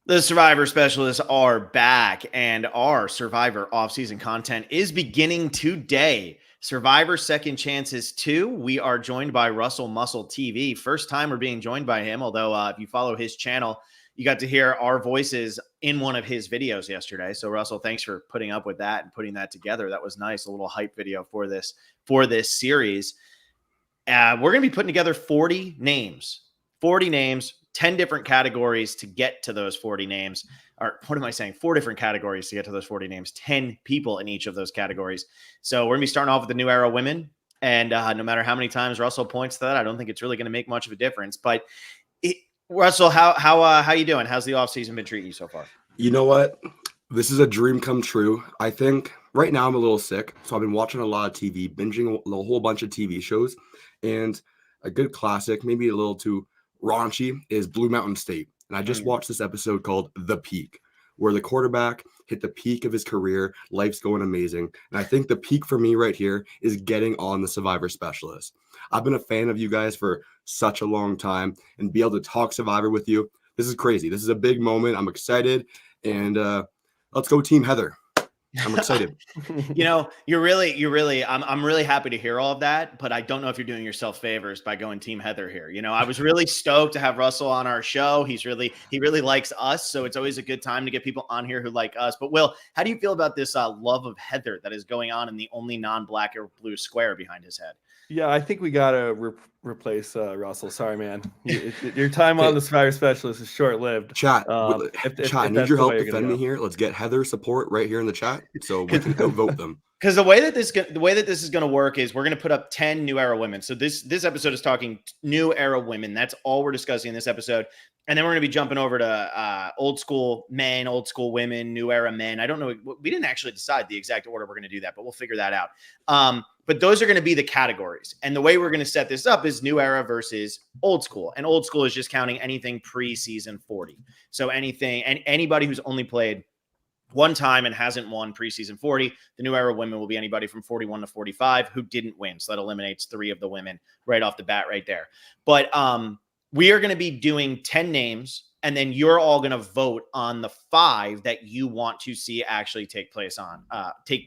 The Survivor Specialists are back, and our Survivor off-season content is beginning today. Survivor Second Chances 2. We are joined by Russell Muscle TV. First time we're being joined by him, although if you follow his channel, you got to hear our voices in one of his videos yesterday. So Russell, thanks for putting up with that and putting that together. That was nice, a little hype video for this series. We're going to be putting together 40 names, 10 different categories to get to those 40 names. Or what am I saying? 4 different categories to get to those 40 names, 10 people in each of those categories. So we're going to be starting off with the New Era women. And no matter how many times Russell points to that, I don't think it's really going to make much of a difference. But Russell, how you doing? How's the offseason been treating you so far? You know what? This is a dream come true. I think right now I'm a little sick, so I've been watching a lot of TV, binging a whole bunch of TV shows, and a good classic, maybe a little too raunchy, is Blue Mountain State. And I just watched this episode called The Peak, where the quarterback hit the peak of his career. Life's going amazing. And I think the peak for me right here is getting on the Survivor Specialist. I've been a fan of you guys for such a long time, and be able to talk Survivor with you, this is crazy. This is a big moment. I'm excited, and let's go Team Heather. I'm excited. You're really, I'm really happy to hear all of that, but I don't know if you're doing yourself favors by going Team Heather here. I was really stoked to have Russell on our show. He really likes us. So it's always a good time to get people on here who like us. But Will, how do you feel about this love of Heather that is going on in the only non-black or blue square behind his head? Yeah, I think we got to replace Russell. Sorry, man. Your time on the Survivor Specialist is short-lived. Chat, I need your help defend me here. Let's get Heather support right here in the chat so we can outvote them. Because the way that this is going to work is we're going to put up 10 New Era women. So this episode is talking New Era women. That's all we're discussing in this episode. And then we're going to be jumping over to old school men, old school women, New Era men. I don't know. We didn't actually decide the exact order we're going to do that, but we'll figure that out. But those are going to be the categories. And the way we're going to set this up is New Era versus old school. And old school is just counting anything pre-season 40. So anything and anybody who's only played one time and hasn't won preseason 40. The New Era women will be anybody from 41 to 45 who didn't win. So that eliminates 3 of the women right off the bat right there. But we are going to be doing 10 names, and then you're all going to vote on the 5 that you want to see actually take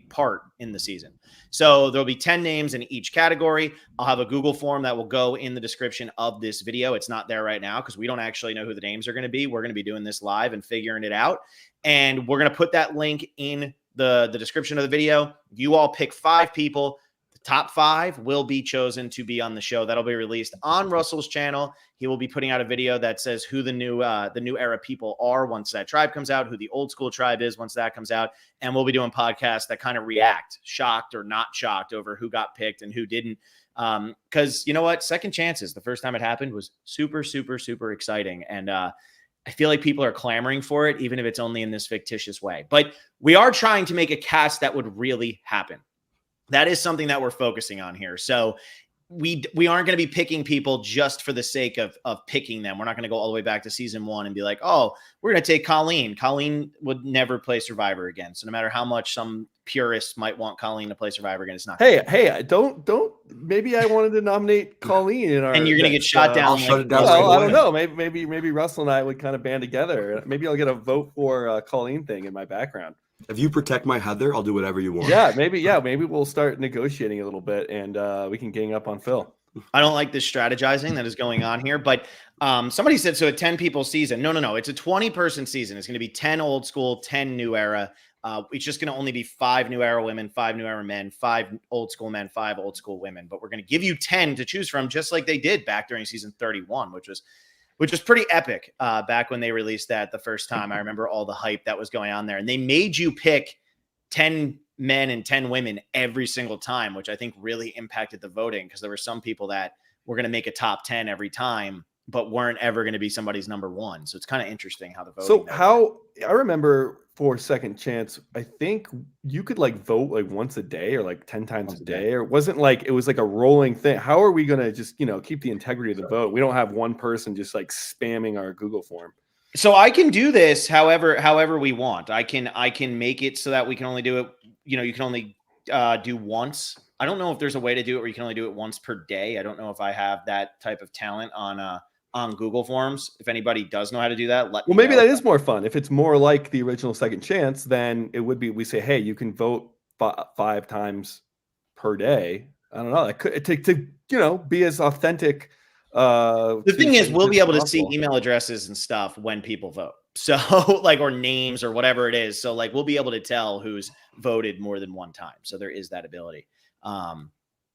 part in the season. So there'll be 10 names in each category. I'll have a Google form that will go in the description of this video. It's not there right now because we don't actually know who the names are going to be. We're going to be doing this live and figuring it out. And we're going to put that link in the description of the video. You all pick 5 people. The top 5 will be chosen to be on the show. That'll be released on Russell's channel. He will be putting out a video that says who the new era people are once that tribe comes out, who the old school tribe is once that comes out. And we'll be doing podcasts that kind of react, shocked or not shocked over who got picked and who didn't. Because you know what? Second chances, the first time it happened, was super, super, super exciting. And I feel like people are clamoring for it, even if it's only in this fictitious way. But we are trying to make a cast that would really happen. That is something that we're focusing on here. So we aren't going to be picking people just for the sake of picking them. We're not going to go all the way back to season 1 and be like, oh, we're going to take Colleen. Colleen would never play Survivor again. So no matter how much some purists might want Colleen to play Survivor again, it's not. Hey, don't. Maybe I wanted to nominate Colleen in our. And you're going to get shot down. I'll shut it down. Well, I don't know. Maybe Russell and I would kind of band together. Maybe I'll get a vote for Colleen thing in my background. If you protect my Heather, I'll do whatever you want. Yeah, maybe we'll start negotiating a little bit, and we can gang up on Phil. I don't like this strategizing that is going on here, but somebody said, so a 10 people season. No. It's a 20-person season. It's going to be 10 old school, 10 New Era. It's just going to only be 5 New Era women, 5 New Era men, 5 old school men, 5 old school women. But we're going to give you 10 to choose from, just like they did back during season 31, which was pretty epic back when they released that the first time. I remember all the hype that was going on there. And they made you pick 10 men and 10 women every single time, which I think really impacted the voting, because there were some people that were going to make a top 10 every time, but weren't ever going to be somebody's number 1. So it's kind of interesting how the voting. So I remember for Second Chance, I think you could vote once a day or 10 times a day, or it wasn't it was a rolling thing. How are we going to just, keep the integrity of the vote? We don't have one person just spamming our Google form. So I can do this however we want. I can make it so that we can only do it, you can only do once. I don't know if there's a way to do it where you can only do it once per day. I don't know if I have that type of talent on on Google Forms. If anybody does know how to do that, let Well, me maybe know. that is more fun. If it's more like the original Second Chance, then it would be, we say, hey, you can vote 5 times per day. I don't know. That could to be as authentic. The to thing is, Second we'll Chance be able as to see possible. email addresses and stuff when people vote. So like, or names or whatever it is. So like, we'll be able to tell who's voted more than one time. So there is that ability. But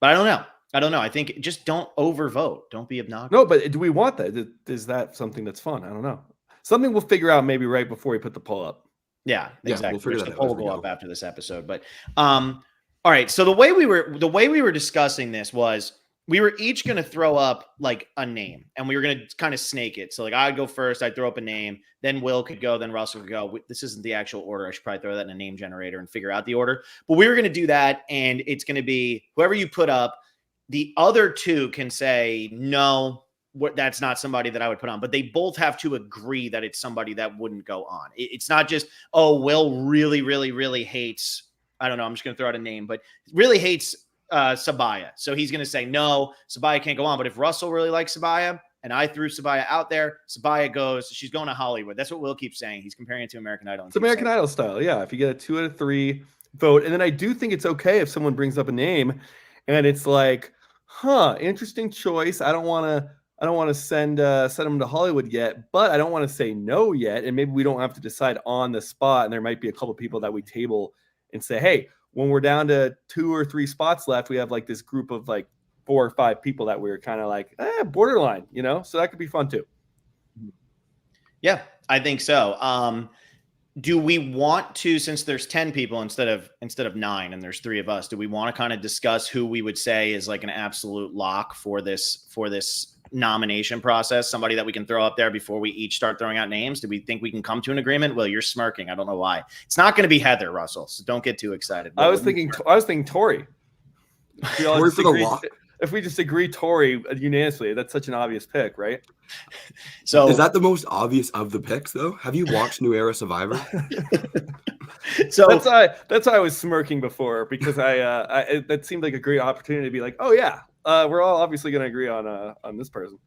I don't know. I think just don't overvote. Don't be obnoxious. No, but do we want that? Is that something that's fun? I don't know. Something we'll figure out maybe right before we put the poll up. Yeah, exactly. We'll figure Which that the out poll as will we go go. up after this episode. But all right. So the way we were discussing this was we were each going to throw up like a name, and we were going to kind of snake it. So like, I'd go first, I'd throw up a name, then Will could go, then Russell could go. This isn't the actual order. I should probably throw that in a name generator and figure out the order. But we were going to do that, and it's going to be whoever you put up. The other two can say no, that's not somebody that I would put on, but they both have to agree that it's somebody that wouldn't go on. It's not just, oh, Will really, really, really hates, I don't know, I'm just going to throw out a name, but really hates Sabaya. So he's going to say, no, Sabaya can't go on. But if Russell really likes Sabaya and I threw Sabaya out there, Sabaya goes, she's going to Hollywood. That's what Will keeps saying. He's comparing it to American Idol. It's American Idol style. Yeah. If you get a 2 out of 3 vote. And then I do think it's okay if someone brings up a name and it's like, interesting choice. I don't want to send them to Hollywood yet, but I don't want to say no yet. And maybe we don't have to decide on the spot. And there might be a couple people that we table and say, hey, when we're down to 2 or 3 spots left, we have like this group of like 4 or 5 people that we're kind of like borderline, so that could be fun too. Yeah, I think so. Do we want to, since there's 10 people instead of 9 and there's 3 of us, do we want to kind of discuss who we would say is like an absolute lock for this nomination process? Somebody that we can throw up there before we each start throwing out names? Do we think we can come to an agreement? Well, you're smirking. I don't know why. It's not going to be Heather, Russell, so don't get too excited. I was thinking Tori. Tori for the lock. If we just agree Tori unanimously, that's such an obvious pick, right? So is that the most obvious of the picks, though? Have you watched New Era Survivor? So that's why I was smirking before, because that seemed like a great opportunity to be like, oh yeah, we're all obviously going to agree on this person.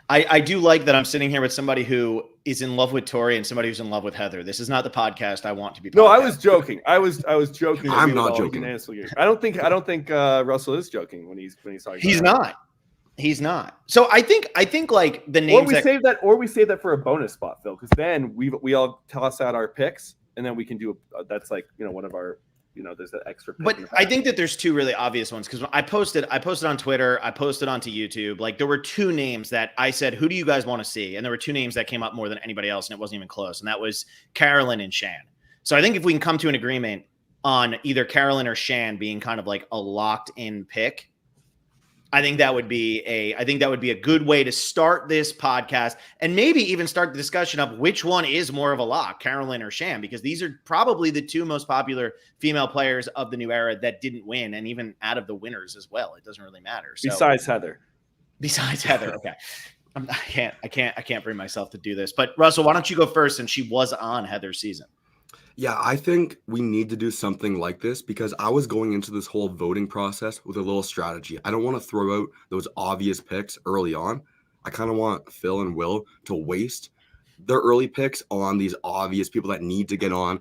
I do like that I'm sitting here with somebody who is in love with Tori and somebody who's in love with Heather. This is not the podcast I want to be. No, I was joking. I was joking. I'm not joking. I don't think Russell is joking when he's talking. He's not. He's not. So I think like the names. Or we save that for a bonus spot, Phil, because then we all toss out our picks, and then we can do that's like one of our. There's that extra. But I think that there's 2 really obvious ones, because I posted on Twitter, I posted onto YouTube. Like, there were 2 names that I said, who do you guys want to see? And there were 2 names that came up more than anybody else, and it wasn't even close. And that was Carolyn and Shan. So I think if we can come to an agreement on either Carolyn or Shan being kind of like a locked in pick, I think that would be a good way to start this podcast, and maybe even start the discussion of which one is more of a lock, Carolyn or Shan, because these are probably the 2 most popular female players of the new era that didn't win, and even out of the winners as well. It doesn't really matter. So, besides Heather. Okay. I can't bring myself to do this. But Russell, why don't you go first, since she was on Heather's season? Yeah, I think we need to do something like this, because I was going into this whole voting process with a little strategy. I don't want to throw out those obvious picks early on. I kind of want Phil and Will to waste their early picks on these obvious people that need to get on,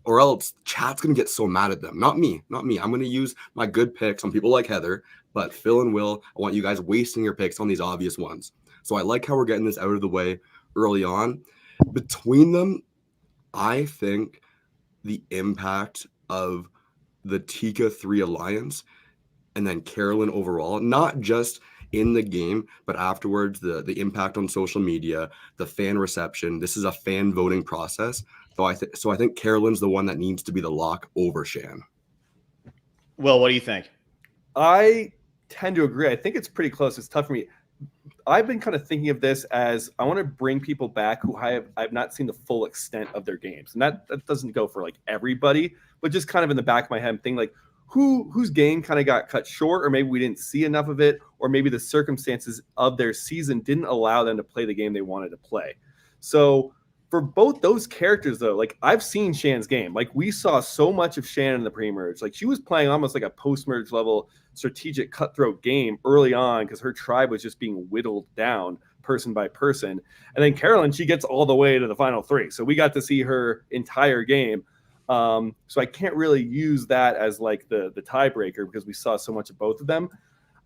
or else chat's going to get so mad at them. Not me. I'm going to use my good picks on people like Heather, but Phil and Will, I want you guys wasting your picks on these obvious ones. So I like how we're getting this out of the way early on. Between them, I think the impact of the Tika 3 alliance and then Carolyn overall, not just in the game, but afterwards, the impact on social media, the fan reception. This is a fan voting process. So I think Carolyn's the one that needs to be the lock over Shan. Will, what do you think? I tend to agree. I think it's pretty close. It's tough for me. I've been kind of thinking of this as I want to bring people back who I've not seen the full extent of their games. And that doesn't go for like everybody, but just kind of in the back of my head, I'm thinking like whose game kind of got cut short, or maybe we didn't see enough of it, or maybe the circumstances of their season didn't allow them to play the game they wanted to play. So for both those characters, though, like I've seen Shan's game. Like we saw so much of Shan in the pre-merge. Like she was playing almost like a post-merge level strategic cutthroat game early on because her tribe was just being whittled down person by person. And then Carolyn, she gets all the way to the final 3. So we got to see her entire game. So I can't really use that as like the tiebreaker because we saw so much of both of them.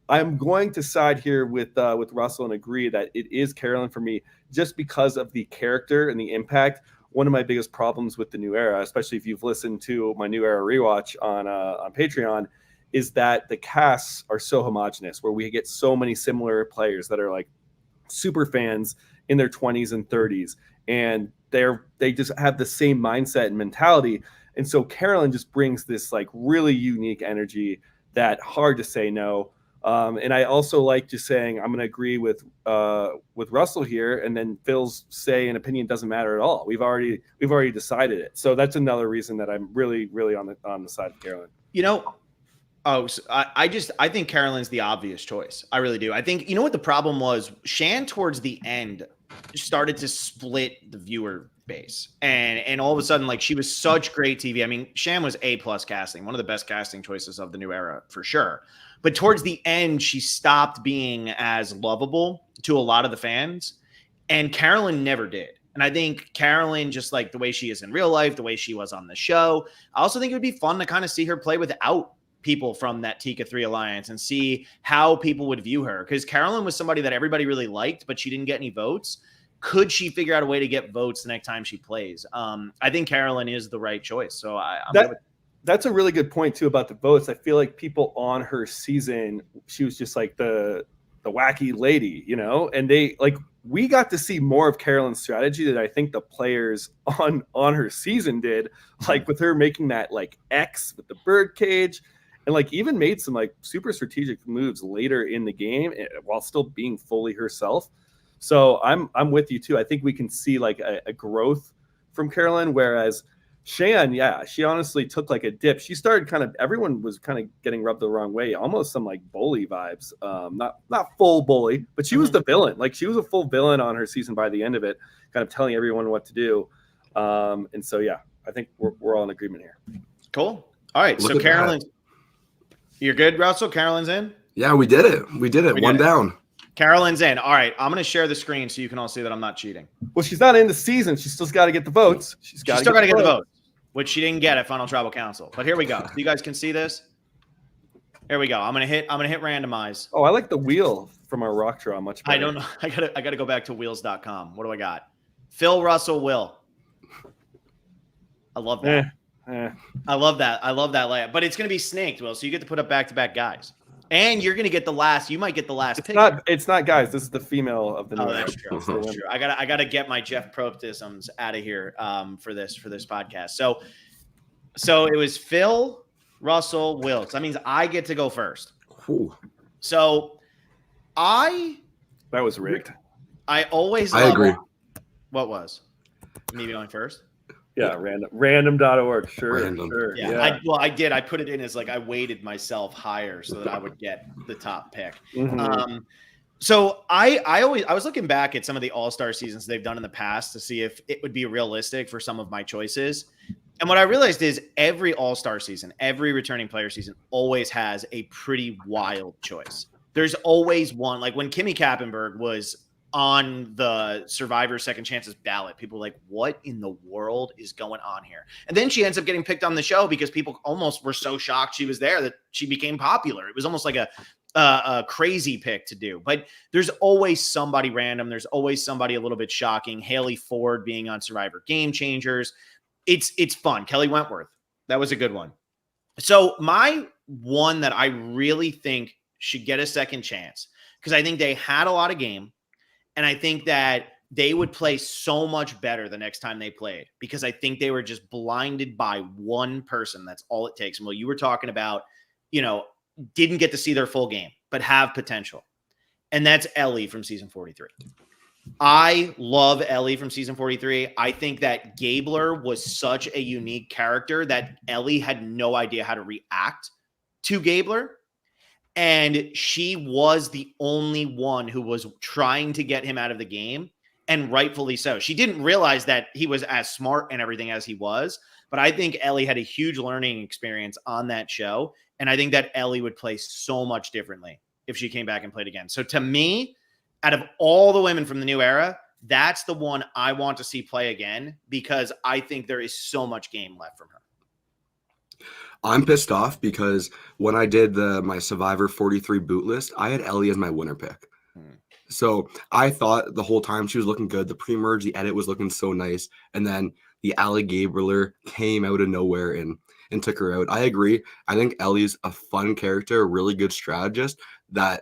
I'm going to side here with Russell and agree that it is Carolyn for me, just because of the character and the impact. One of my biggest problems with the New Era, especially if you've listened to my New Era rewatch on Patreon, is that the casts are so homogenous, where we get so many similar players that are like super fans in their 20s and 30s, and they just have the same mindset and mentality. And so Carolyn just brings this like really unique energy that hard to say no. And I also like just saying I'm going to agree with Russell here, and then Phil's say and opinion doesn't matter at all. We've already decided it. So that's another reason that I'm really on the side of Carolyn. So I think Carolyn's the obvious choice. I really do. I think what the problem was. Shan towards the end started to split the viewer base, and all of a sudden, like, she was such great TV. I mean, Shan was A+ casting, one of the best casting choices of the New Era for sure. But towards the end, she stopped being as lovable to a lot of the fans, and Carolyn never did. And I think Carolyn, just like the way she is in real life, the way she was on the show, I also think it would be fun to kind of see her play without people from that Tika 3 alliance and see how people would view her. Because Carolyn was somebody that everybody really liked, but she didn't get any votes. Could she figure out a way to get votes the next time she plays? I think Carolyn is the right choice. So that's a really good point too about the votes. I feel like people on her season, she was just like the wacky lady, and we got to see more of Carolyn's strategy that I think the players on her season did, like with her making that like X with the bird cage, and like even made some like super strategic moves later in the game while still being fully herself. So I'm with you too. I think we can see like a growth from Carolyn, whereas Shan, she honestly took like a dip. She started everyone was kind of getting rubbed the wrong way, almost some like bully vibes. Not full bully, but she was the villain. Like she was a full villain on her season by the end of it, kind of telling everyone what to do. And so, I think we're all in agreement here. Cool. All right. So Carolyn's, you're good, Russell? Carolyn's in? Yeah, we did it. One down. Carolyn's in. All right. I'm going to share the screen so you can all see that I'm not cheating. Well, she's not in the season. She's still got to get the votes. She's still got to get the votes, which she didn't get at Final Tribal Council. But here we go. So you guys can see this. Here we go. I'm gonna hit randomize. Oh, I like the wheel from our rock draw much better. I don't know. I gotta go back to wheels.com. What do I got? Phil, Russell, Will. I love that. I love that layout. But it's gonna be snaked, Will. So you get to put up back-to-back guys. And you're gonna get the last. You might get the last pick. It's not guys. This is the female of the. Oh, that's true. That's true. I gotta get my Jeff Probstisms out of here for this podcast. So it was Phil, Russell, Will. So that means I get to go first. Ooh. So that was rigged. I agree. What was me going first? Yeah, random.org. Sure. Random. Sure. Yeah. I did. I put it in as like I weighted myself higher so that I would get the top pick. Mm-hmm. So I was looking back at some of the All-Star seasons they've done in the past to see if it would be realistic for some of my choices. And what I realized is every All-Star season, every returning player season always has a pretty wild choice. There's always one, like when Kimmy Kappenberg was on the Survivor Second Chances ballot, people were like, what in the world is going on here? And then she ends up getting picked on the show because people almost were so shocked she was there that she became popular. It was almost like a crazy pick to do. But there's always somebody random. There's always somebody a little bit shocking. Haley Ford being on Survivor Game Changers. It's fun. Kelly Wentworth. That was a good one. So my one that I really think should get a second chance, because I think they had a lot of game. And I think that they would play so much better the next time they played, because I think they were just blinded by one person. That's all it takes. And well, you were talking about, didn't get to see their full game, but have potential. And that's Ellie from season 43. I love Ellie from season 43. I think that Gabler was such a unique character that Ellie had no idea how to react to Gabler. And she was the only one who was trying to get him out of the game, and rightfully so. She didn't realize that he was as smart and everything as he was, but I think Ellie had a huge learning experience on that show, and I think that Ellie would play so much differently if she came back and played again. So to me, out of all the women from the new era, that's the one I want to see play again because I think there is so much game left from her. I'm pissed off because when I did my Survivor 43 boot list, I had Ellie as my winner pick. So I thought the whole time she was looking good. The pre-merge, the edit was looking so nice. And then the Allie Gabler came out of nowhere and took her out. I agree. I think Ellie's a fun character, a really good strategist that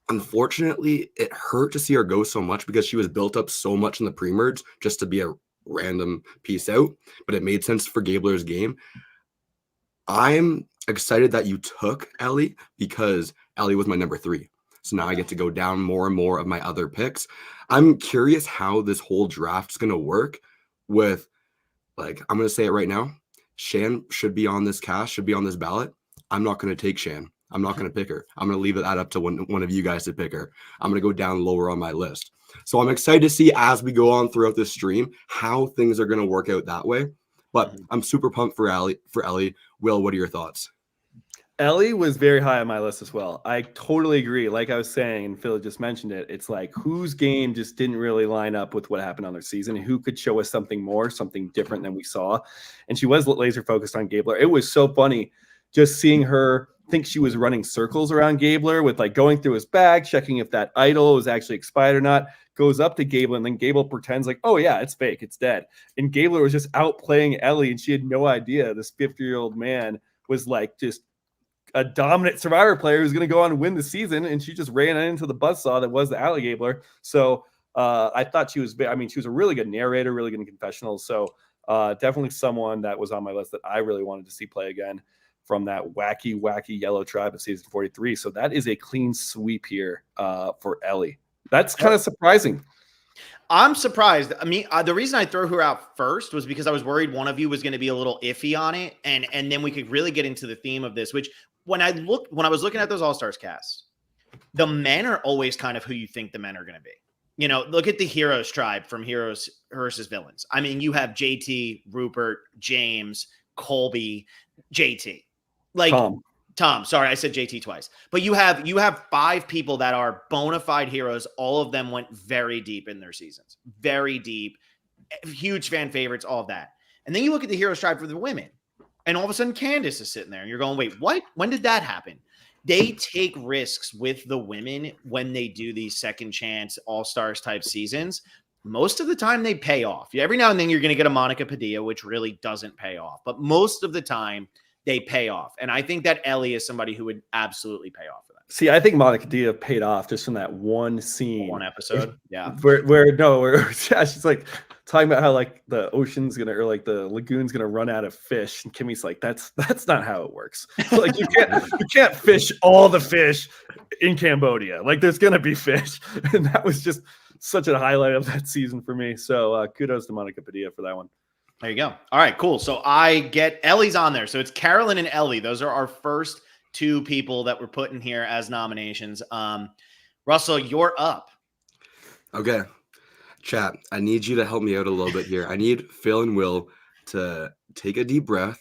unfortunately it hurt to see her go so much because she was built up so much in the pre-merge just to be a random piece out. But it made sense for Gabler's game. I'm excited that you took Ellie because Ellie was my number 3. So now I get to go down more and more of my other picks. I'm curious how this whole draft's going to work with, like, I'm going to say it right now. Shan should be on this cast, should be on this ballot. I'm not going to take Shan. I'm not going to pick her. I'm going to leave that up to one of you guys to pick her. I'm going to go down lower on my list. So I'm excited to see as we go on throughout this stream how things are going to work out that way. But I'm super pumped for Ellie. Will, what are your thoughts? Ellie was very high on my list as well. I totally agree. Like I was saying, and Phil just mentioned it, it's like whose game just didn't really line up with what happened on their season, who could show us something more, something different than we saw. And she was laser focused on Gabler. It was so funny just seeing her think she was running circles around Gabler with like going through his bag, checking if that idol was actually expired or not, goes up to Gabler, and then Gable pretends like, oh yeah, it's fake, it's dead. And Gabler was just out playing Ellie, and she had no idea this 50-year-old man was like just a dominant Survivor player who's going to go on and win the season, and she just ran into the buzzsaw that was the Allie Gabler. So I thought she was a really good narrator, really good in confessionals. So definitely someone that was on my list that I really wanted to see play again from that wacky yellow tribe of season 43. So that is a clean sweep here for Ellie. That's kind of surprising. I'm surprised. I mean, the reason I threw her out first was because I was worried one of you was going to be a little iffy on it, and then we could really get into the theme of this. Which when I was looking at those All Stars casts, the men are always kind of who you think the men are going to be. You know, look at the Heroes tribe from Heroes versus Villains. I mean, you have JT, Rupert, James, Colby, JT, like Tom. Sorry, I said JT twice. But you have 5 people that are bona fide heroes. All of them went very deep in their seasons. Very deep. Huge fan favorites, all of that. And then you look at the Heroes tribe for the women. And all of a sudden Candace is sitting there. And you're going, wait, what? When did that happen? They take risks with the women when they do these second chance All-Stars type seasons. Most of the time they pay off. Every now and then you're going to get a Monica Padilla, which really doesn't pay off. But most of the time they pay off. And I think that Ellie is somebody who would absolutely pay off for that. See, I think Monica Padilla paid off just from that one scene. One episode. Yeah. Where she's like talking about how like the ocean's gonna, or like the lagoon's gonna run out of fish. And Kimmy's like, that's not how it works. Like you can't fish all the fish in Cambodia. Like there's gonna be fish. And that was just such a highlight of that season for me. So kudos to Monica Padilla for that one. There you go. All right, cool. So I get Ellie's on there. So it's Carolyn and Ellie. Those are our first 2 people that we're putting here as nominations. Russell, you're up. Okay. Chat, I need you to help me out a little bit here. I need Phil and Will to take a deep breath.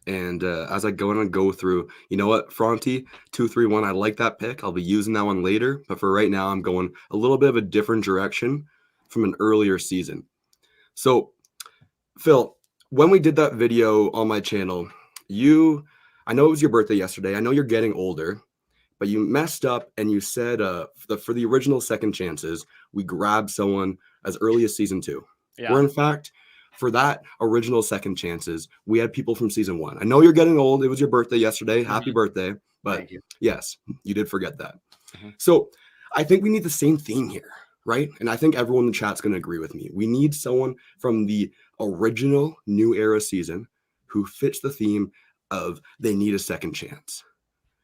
And as I go through, you know what, Fronty, 2, 3, 1, I like that pick. I'll be using that one later. But for right now, I'm going a little bit of a different direction from an earlier season. So, Phil, when we did that video on my channel, I know it was your birthday yesterday. I know you're getting older, but you messed up and you said for the original second chances, we grabbed someone as early as season 2. Yeah. Where in fact, for that original second chances, we had people from season 1. I know you're getting old. It was your birthday yesterday. Mm-hmm. Happy birthday. But yes, you did forget that. Mm-hmm. So I think we need the same theme here, right? And I think everyone in the chat's going to agree with me. We need someone from the original New Era season who fits the theme of they need a second chance.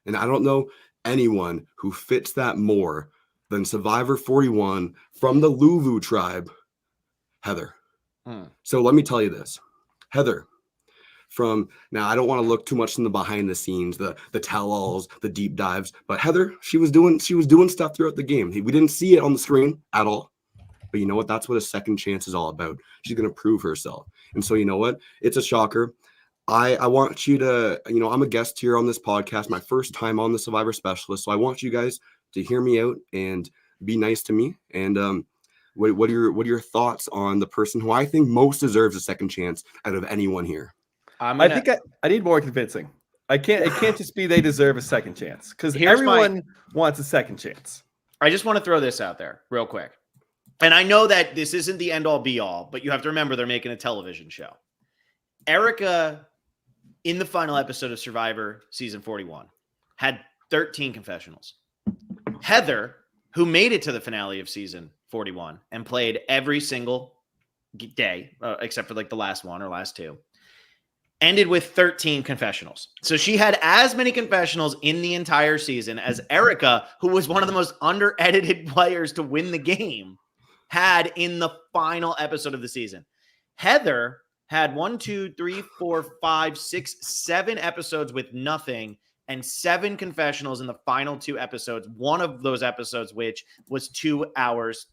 And I don't know anyone who fits that more than Survivor 41 from the Luvu tribe, Heather. So let me tell you this. Heather, now I don't want to look too much in the behind the scenes, the tell-alls, the deep dives, but Heather, she was doing stuff throughout the game. We didn't see it on the screen at all. But you know what? That's what a second chance is all about. She's going to prove herself. And so you know what? It's a shocker. I want you to, I'm a guest here on this podcast, my first time on the Survivor Specialist. So I want you guys to hear me out and be nice to me. And what are your thoughts on the person who I think most deserves a second chance out of anyone here? I think I need more convincing. It can't just be they deserve a second chance, because everyone wants a second chance. I just want to throw this out there real quick. And I know that this isn't the end all be all, but you have to remember they're making a television show. Erica, in the final episode of Survivor season 41, had 13 confessionals. Heather, who made it to the finale of season 41 and played every single day, except for like the last one or last two, ended with 13 confessionals. So she had as many confessionals in the entire season as Erica, who was one of the most under-edited players to win the game, had in the final episode of the season. Heather had 7 episodes with nothing and 7 confessionals in the final 2 episodes. One of those episodes, which was 3 hours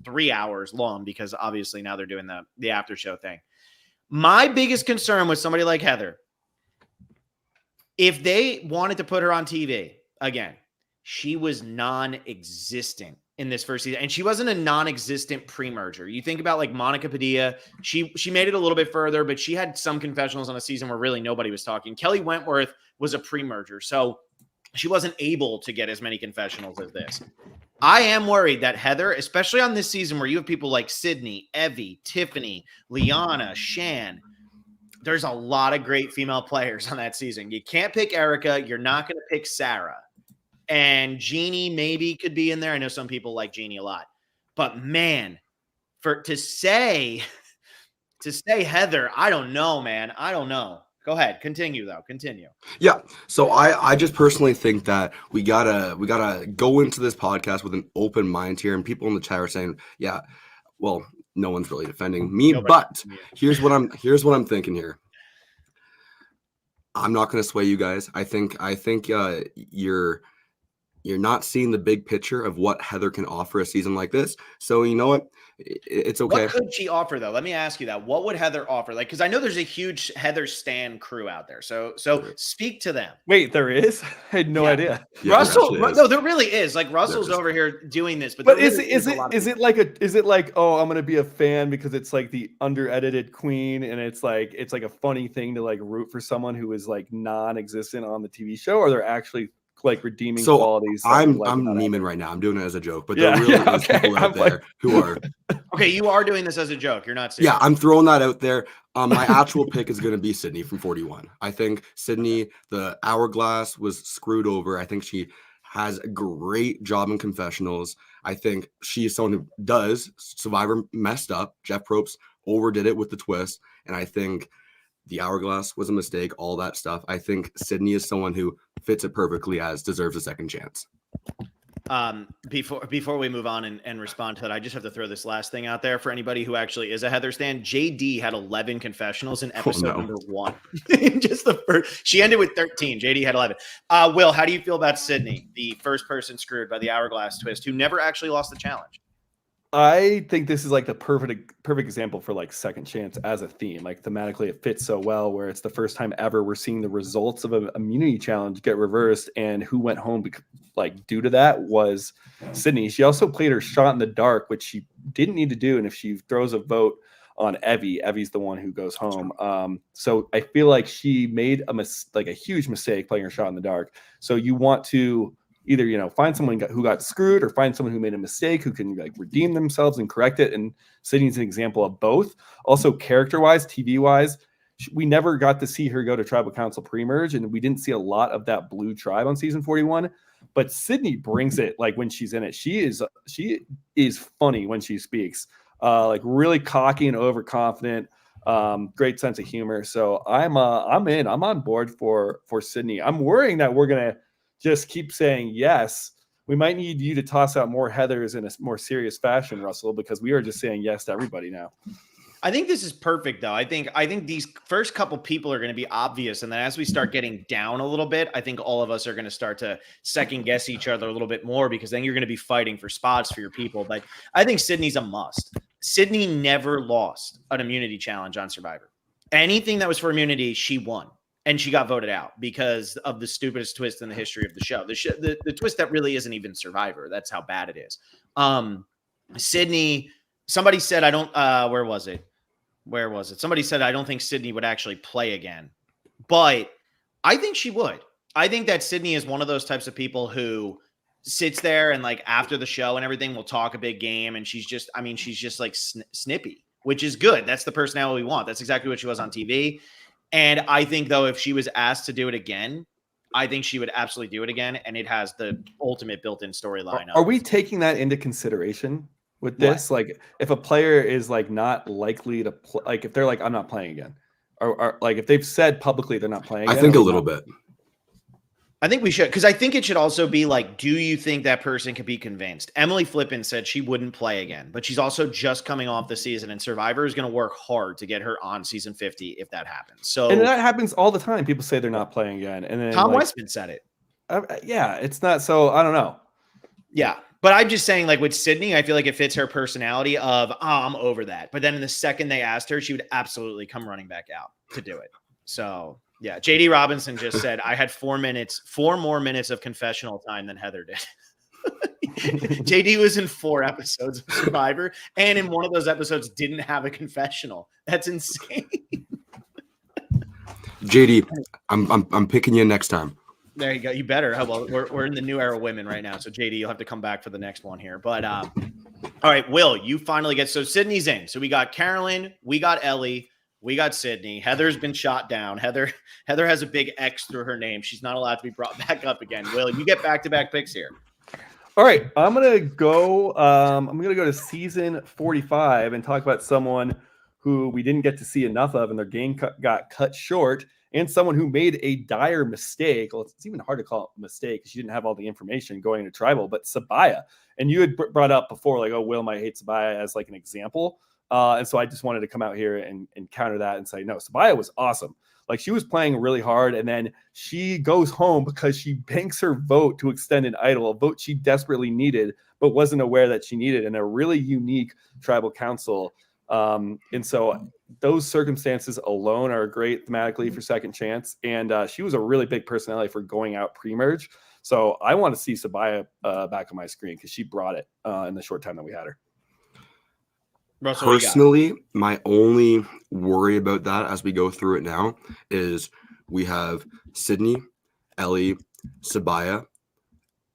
long, because obviously now they're doing the after show thing. My biggest concern with somebody like Heather, if they wanted to put her on TV again, she was non-existent in this first season. And she wasn't a non-existent pre-merger. You think about like Monica Padilla, she made it a little bit further, but she had some confessionals on a season where really nobody was talking. Kelly Wentworth was a pre-merger, so she wasn't able to get as many confessionals as this. I am worried that Heather, especially on this season where you have people like Sydney, Evie, Tiffany, Liana, Shan, there's a lot of great female players on that season. You can't pick Erica. You're not going to pick Sarah. And Jeannie maybe could be in there. I know some people like Jeannie a lot. But man, to say Heather, I don't know, man. I don't know. Go ahead. Continue, though. Continue. Yeah. So I just personally think that we gotta go into this podcast with an open mind here. And people in the chat are saying, yeah, well, no one's really defending me, but here's what I'm thinking here. I'm not gonna sway you guys. I think you're not seeing the big picture of what Heather can offer a season like this. So you know what? It's okay. What could she offer, though? Let me ask you that. What would Heather offer? Like, because I know there's a huge Heather Stan crew out there. So speak to them. Wait, there is? I had no idea. Yeah, Russell, no, there really is. Like Russell's over here doing this, but is it like, oh, I'm gonna be a fan because it's like the under-edited queen, and it's like a funny thing to like root for someone who is like non-existent on the TV show, or they're actually like redeeming qualities? I'm Neiman right now. I'm doing it as a joke, but there really is people out there who are. Okay, you are doing this as a joke. You're not serious. Yeah, I'm throwing that out there. My actual pick is going to be Sydney from 41. I think Sydney, the hourglass was screwed over. I think she has a great job in confessionals. I think she is someone who does. Survivor messed up. Jeff Probst overdid it with the twist, and I think the hourglass was a mistake, all that stuff. I think Sydney is someone who fits it perfectly, as deserves a second chance. Before we move on and respond to that, I just have to throw this last thing out there for anybody who actually is a Heather stan. JD had 11 confessionals in episode number 1. Just the first. She ended with 13. JD had 11. Will, how do you feel about Sydney, the first person screwed by the hourglass twist, who never actually lost the challenge? I think this is like the perfect example for like second chance as a theme. Like thematically, it fits so well, where it's the first time ever we're seeing the results of an immunity challenge get reversed, and who went home due to that was Sydney. She also played her shot in the dark, which she didn't need to do. And if she throws a vote on Evie's the one who goes home. So I feel like she made a huge mistake playing her shot in the dark. So you want to either, find someone who got screwed, or find someone who made a mistake who can like redeem themselves and correct it. And Sydney's an example of both. Also, character-wise, TV-wise, we never got to see her go to tribal council pre-merge, and we didn't see a lot of that blue tribe on season 41. But Sydney brings it, like when she's in it. She is funny when she speaks, like really cocky and overconfident. Great sense of humor. So I'm in. I'm on board for Sydney. I'm worrying that we're gonna just keep saying yes. We might need you to toss out more Heathers in a more serious fashion, Russell, because we are just saying yes to everybody now. I think this is perfect, though. I think these first couple people are going to be obvious, and then as we start getting down a little bit, I think all of us are going to start to second guess each other a little bit more, because then you're going to be fighting for spots for your people. But I think Sydney's a must. Sydney never lost an immunity challenge on Survivor. Anything that was for immunity, she won. and she got voted out because of the stupidest twist in the history of the show. The twist that really isn't even Survivor. That's how bad it is. Sydney, somebody said, I don't, where was it? Somebody said, I don't think Sydney would actually play again, but I think she would. I think that Sydney is one of those types of people who sits there and like after the show and everything will talk a big game. And she's just like snippy, which is good. That's the personality we want. That's exactly what she was on TV. And I think though, if she was asked to do it again, I think she would absolutely do it again. And it has the ultimate built-in storyline. Are we taking that into consideration with this? What? Like if a player is like not likely to play, like if they're like, I'm not playing again, or like if they've said publicly they're not playing again, I think a little bit. I think we should, because I think it should also be like, do you think that person could be convinced? Emily Flippin said she wouldn't play again, but she's also just coming off the season, and Survivor is going to work hard to get her on season 50 if that happens. So, and that happens all the time. People say they're not playing again, and then Tom Westman said it. Yeah, it's not. So I don't know. Yeah, but I'm just saying, like with Sydney, I feel like it fits her personality of, I'm over that. But then in the second they asked her, she would absolutely come running back out to do it. So. Yeah, JD Robinson just said, I had 4 more minutes of confessional time than Heather did. JD was in 4 episodes of Survivor, and in one of those episodes didn't have a confessional. That's insane. JD, I'm picking you next time. There you go. You better. Well, we're in the new era women right now, so JD, you'll have to come back for the next one here. But all right, Will, you finally get so Sydney's in. So we got Carolyn, we got Ellie. We got Sydney. Heather's been shot down. Heather has a big X through her name. She's not allowed to be brought back up again. Will, you get back-to-back picks here. All right, I'm gonna go to season 45 and talk about someone who we didn't get to see enough of, and their game got cut short, and someone who made a dire mistake. Well, it's even hard to call it a mistake because she didn't have all the information going into tribal. But Sabaya, and you had brought up before, like, oh, Will might hate Sabaya as like an example. And so I just wanted to come out here and counter that and say, no, Sabaya was awesome. Like she was playing really hard. And then she goes home because she banks her vote to extend an idol, a vote she desperately needed, but wasn't aware that she needed in a really unique tribal council. And so those circumstances alone are great thematically for second chance. And she was a really big personality for going out pre-merge. So I want to see Sabaya back on my screen because she brought it in the short time that we had her. Russell, personally, my only worry about that as we go through it now is we have Sydney, Ellie, Sabaya.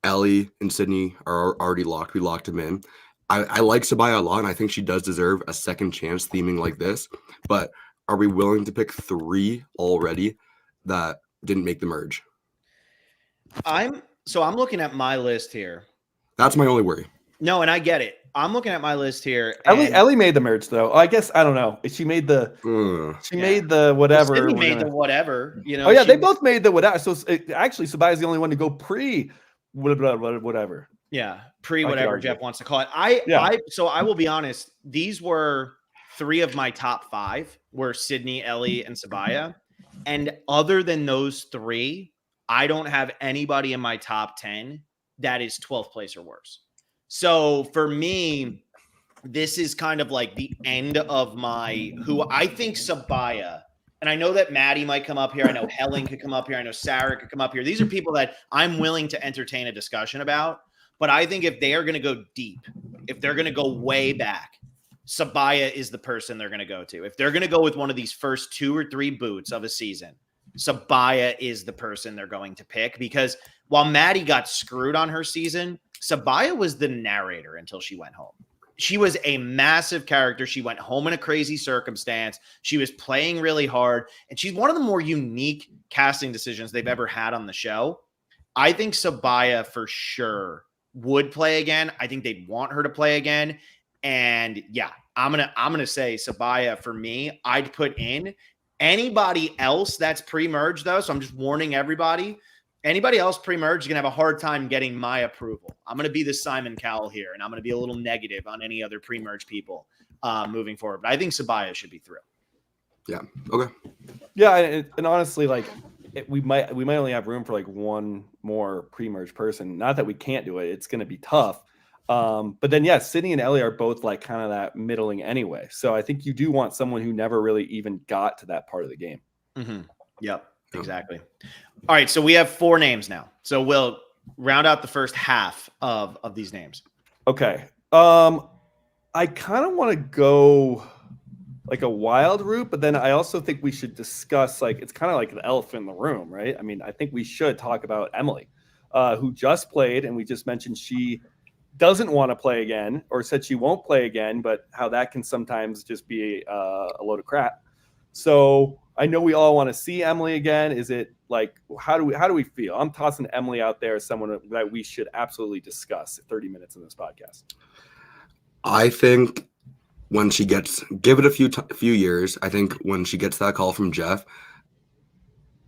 Ellie and Sydney are already locked. We locked them in. I like Sabaya a lot, and I think she does deserve a second chance theming like this. But are we willing to pick 3 already that didn't make the merge? I'm looking at my list here. That's my only worry. No, and I get it. I'm looking at my list here. Ellie made the merge though. I guess I don't know. She made the made the whatever. Sydney made the whatever. You know. Oh yeah, they both made the whatever. So actually, Sabaya's the only one to go pre whatever. Yeah, pre whatever Jeff wants to call it. So I will be honest. These were 3 of my top 5 were Sydney, Ellie, and Sabaya. And other than those 3, I don't have anybody in my top 10 that is 12th place or worse. So for me, this is kind of like the end of who I think Sabaya, and I know that Maddie might come up here. I know Helen could come up here. I know Sarah could come up here. These are people that I'm willing to entertain a discussion about. But I think if they are going to go deep, if they're going to go way back, Sabaya is the person they're going to go to. If they're going to go with one of these first 2 or 3 boots of a season, Sabaya is the person they're going to pick, because while Maddie got screwed on her season, Sabaya was the narrator until she went home. She was a massive character. She went home in a crazy circumstance. She was playing really hard, and she's one of the more unique casting decisions they've ever had on the show. I think Sabaya for sure would play again. I think they'd want her to play again. And yeah, I'm gonna say Sabaya for me. I'd put in anybody else that's pre-merge though. So I'm just warning everybody. Anybody else pre-merge is going to have a hard time getting my approval. I'm going to be the Simon Cowell here, and I'm going to be a little negative on any other pre-merge people moving forward. But I think Sabaya should be through. Yeah. Okay. Yeah, and honestly, like we might only have room for like 1 more pre-merge person. Not that we can't do it. It's going to be tough. But then, yeah, Sydney and Ellie are both like kind of that middling anyway. So I think you do want someone who never really even got to that part of the game. Mm-hmm. Yep. Exactly. All right, so we have 4 names now. So we'll round out the first half of these names. Okay. I kind of want to go like a wild route, but then I also think we should discuss, like, it's kind of like the elephant in the room, right? I mean, I think we should talk about Emily, who just played, and we just mentioned she doesn't want to play again, or said she won't play again, but how that can sometimes just be a load of crap. So I know we all want to see Emily again. Is it like, how do we feel? I'm tossing Emily out there as someone that we should absolutely discuss 30 minutes in this podcast. I think when she gets, give it a few years, I think when she gets that call from Jeff,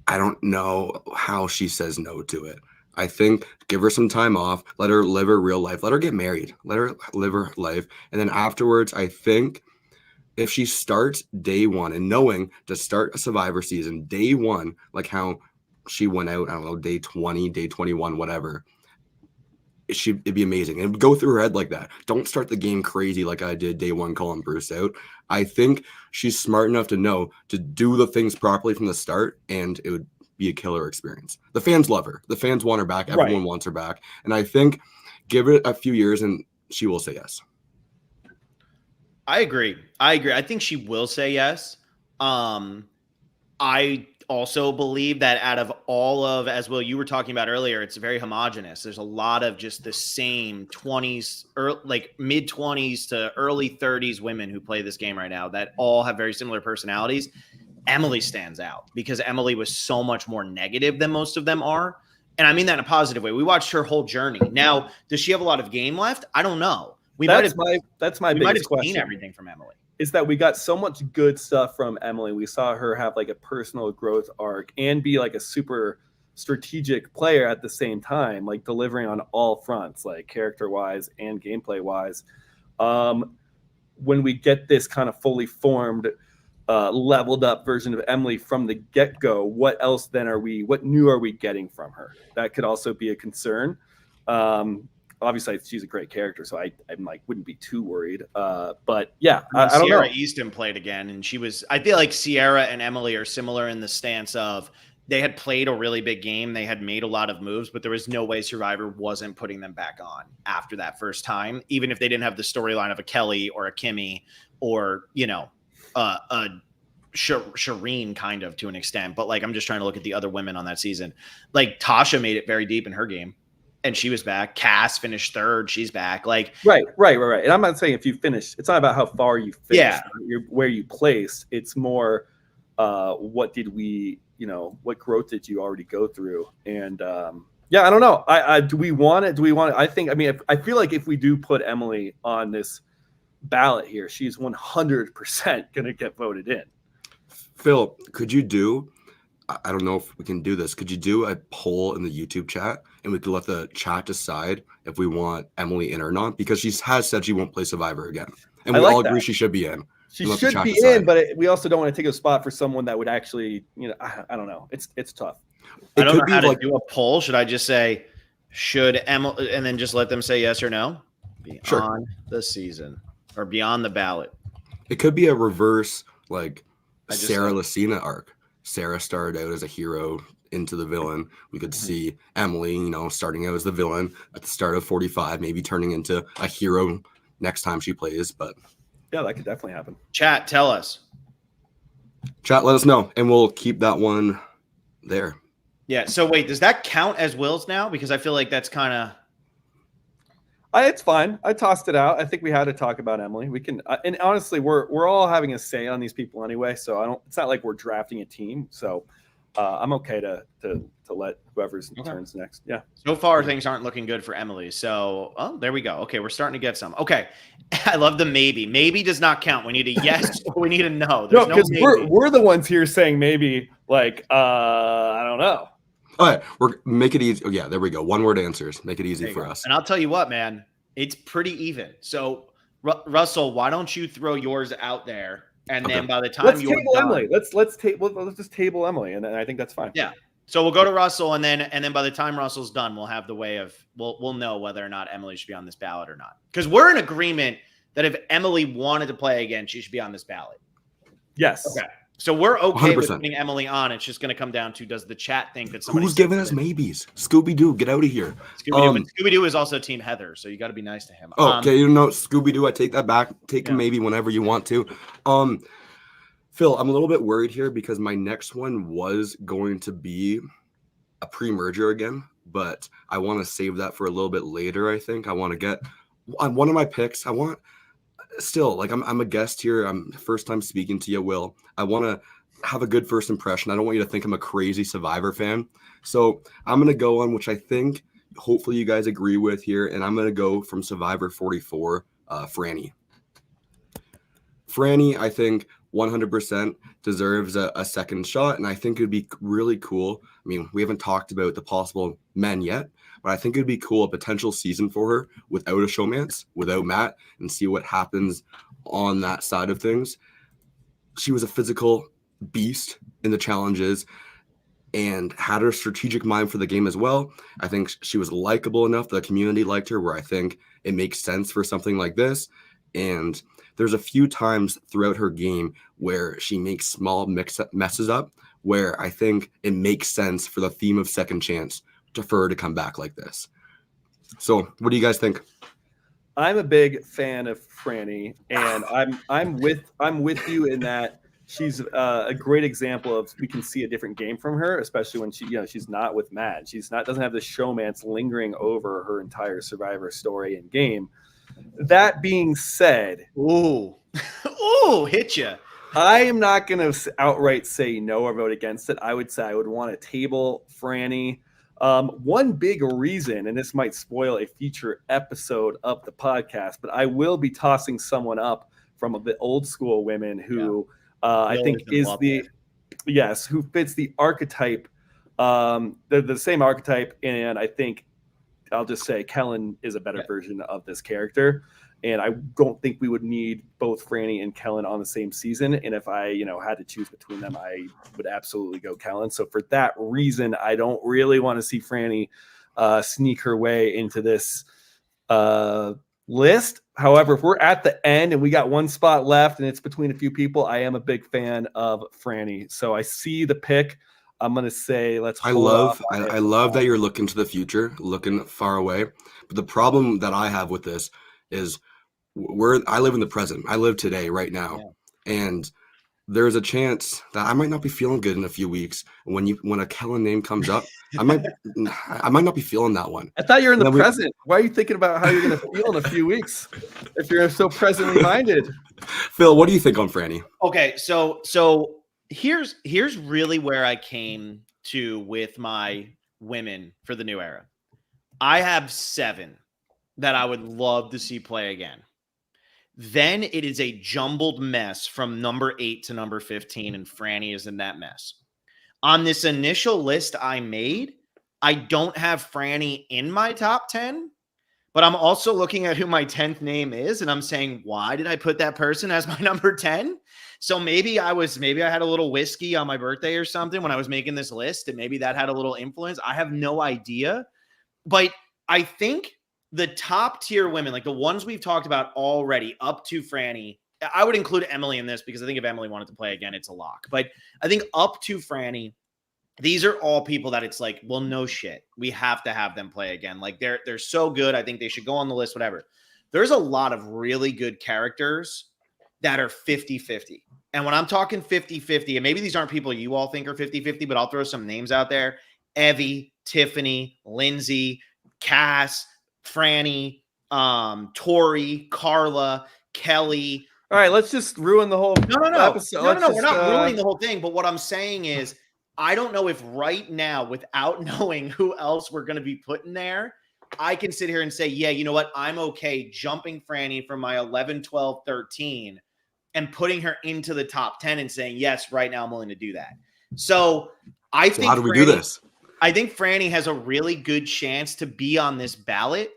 I don't know how she says no to it. I think give her some time off, let her live her real life, let her get married, let her live her life. And then afterwards, I think if she starts day one and knowing to start a Survivor season day one, like how she went out, I don't know, day 20, day 21, whatever, it'd be amazing. It would go through her head like that. Don't start the game crazy like I did day one calling Bruce out. I think she's smart enough to know to do the things properly from the start, and it would be a killer experience. The fans love her. The fans want her back. Everyone wants her back. And I think give it a few years and she will say yes. I agree. I think she will say yes. I also believe that out of all of, as Will, you were talking about earlier, it's very homogenous. There's a lot of just the same 20s, or like mid 20s to early 30s women who play this game right now that all have very similar personalities. Emily stands out because Emily was so much more negative than most of them are. And I mean that in a positive way. We watched her whole journey. Now, does she have a lot of game left? I don't know. That's my biggest question. Seen everything from Emily. Is that we got so much good stuff from Emily. We saw her have like a personal growth arc and be like a super strategic player at the same time, like delivering on all fronts, like character-wise and gameplay-wise. When we get this kind of fully formed, leveled up version of Emily from the get-go, what new are we getting from her? That could also be a concern. Obviously she's a great character, so I'm like wouldn't be too worried. But yeah, I don't know. Sierra Easton played again, and I feel like Sierra and Emily are similar in the stance of they had played a really big game, they had made a lot of moves, but there was no way Survivor wasn't putting them back on after that first time, even if they didn't have the storyline of a Kelly or a Kimmy or a Shireen kind of to an extent. But like I'm just trying to look at the other women on that season. Like Tasha made it very deep in her game. And she was back. Cass finished 3rd. She's back. Like right. And I'm not saying if you finish, it's not about how far you finished, where you placed. It's more what did we, what growth did you already go through? And I don't know. Do we want it? I feel like if we do put Emily on this ballot here, she's 100% gonna get voted in. Phil, could you do, I don't know if we can do this, could you do a poll in the YouTube chat and we could let the chat decide if we want Emily in or not? Because she has said she won't play Survivor again. And we all agree she should be in. She should be in, but we also don't want to take a spot for someone that would actually, I don't know. It's tough. I don't know how to do a poll. Should I just say, should Emily, and then just let them say yes or no? Beyond the season or beyond the ballot. It could be a reverse, like Sarah Lucina arc. Sarah started out as a hero into the villain. We could see Emily, starting out as the villain at the start of 45, maybe turning into a hero next time she plays. But yeah, that could definitely happen. Chat, tell us. Chat, let us know, and we'll keep that one there. Yeah. So wait, does that count as Will's now? Because I feel like that's kind of. It's fine. I tossed it out. I think we had to talk about Emily. We can, and honestly, we're all having a say on these people anyway. So it's not like we're drafting a team. So I'm okay to let whoever's turns next. Yeah. So far, things aren't looking good for Emily. So, there we go. Okay, we're starting to get some. Okay, I love the maybe. Maybe does not count. We need a yes. Or we need a no. There's no, because we're the ones here saying maybe. Like I don't know. All right, make it easy. Oh, yeah, there we go. One word answers. Make it easy for us. And I'll tell you what, man, it's pretty even. So, Russell, why don't you throw yours out there, and then by the time you're table done, Emily, let's just table Emily, and then I think that's fine. Yeah. So we'll go to Russell, and then by the time Russell's done, we'll have the way of we'll know whether or not Emily should be on this ballot or not. Because we're in agreement that if Emily wanted to play again, she should be on this ballot. Yes. Okay. So we're okay with 100%. putting Emily on. It's just going to come down to, does the chat think that somebody Who's giving us maybes? Scooby-Doo, get out of here. Scooby-Doo, but Scooby-Doo is also Team Heather, so you got to be nice to him. Okay, Scooby-Doo, I take that back. Take a maybe whenever you want to. Phil, I'm a little bit worried here because my next one was going to be a pre-merger again, but I want to save that for a little bit later. I think I want to get one of my picks. I want still, like, I'm a guest here. I'm first time speaking to you, Will. I want to have a good first impression. I don't want you to think I'm a crazy Survivor fan. So I'm going to go on, which I think hopefully you guys agree with here. And I'm going to go from Survivor 44, Franny. Franny, I think 100% deserves a second shot. And I think it'd be really cool. I mean, we haven't talked about the possible men yet, but I think it'd be cool, a potential season for her without a showmance, without Matt, and see what happens on that side of things. She was a physical beast in the challenges and had her strategic mind for the game as well. I think she was likable enough. The community liked her, where I think it makes sense for something like this. And there's a few times throughout her game where she makes small messes up, where I think it makes sense for the theme of second chance for her to come back like this. So what do you guys think? I'm a big fan of Franny, and I'm with you in that she's a great example of, we can see a different game from her, especially when she's not with Matt. Doesn't have the showmance lingering over her entire Survivor story and game. That being said, hit you. I am not going to outright say no or vote against it. I would say I would want to table Franny. One big reason, and this might spoil a future episode of the podcast, but I will be tossing someone up from the old school women who I think is who fits the archetype. They're the same archetype, and I think I'll just say Kellen is a better version of this character. And I don't think we would need both Franny and Kellen on the same season. And if I, had to choose between them, I would absolutely go Kellen. So for that reason, I don't really want to see Franny sneak her way into this list. However, if we're at the end and we got one spot left and it's between a few people, I am a big fan of Franny. So I see the pick. I'm going to say I love that you're looking to the future, looking far away. But the problem that I have with this is I live in the present. I live today, right now. Yeah. And there's a chance that I might not be feeling good in a few weeks. When a Kellen name comes up, I might not be feeling that one. I thought you were in the present. Why are you thinking about how you're going to feel in a few weeks if you're so presently minded? Phil, what do you think on Franny? Okay, so here's really where I came to with my women for the new era. I have 7 that I would love to see play again. Then it is a jumbled mess from number 8 to number 15, and Franny is in that mess. On this initial list I made, I don't have Franny in my top 10, but I'm also looking at who my 10th name is, and I'm saying, why did I put that person as my number 10? So maybe I had a little whiskey on my birthday or something when I was making this list, and maybe that had a little influence. I have no idea, but I think the top tier women, like the ones we've talked about already up to Franny, I would include Emily in this because I think if Emily wanted to play again, it's a lock. But I think up to Franny, these are all people that it's like, well, no shit. We have to have them play again. Like they're so good. I think they should go on the list, whatever. There's a lot of really good characters that are 50-50. And when I'm talking 50-50, and maybe these aren't people you all think are 50-50, but I'll throw some names out there. Evie, Tiffany, Lindsay, Cass, Franny, Tori, Carla, Kelly. All right, let's just ruin the whole episode. No, we're not ruining the whole thing. But what I'm saying is, I don't know if right now, without knowing who else we're going to be putting there, I can sit here and say, yeah, you know what? I'm okay jumping Franny from my 11, 12, 13 and putting her into the top 10 and saying, yes, right now I'm willing to do that. So I think how do we do this? I think Franny has a really good chance to be on this ballot,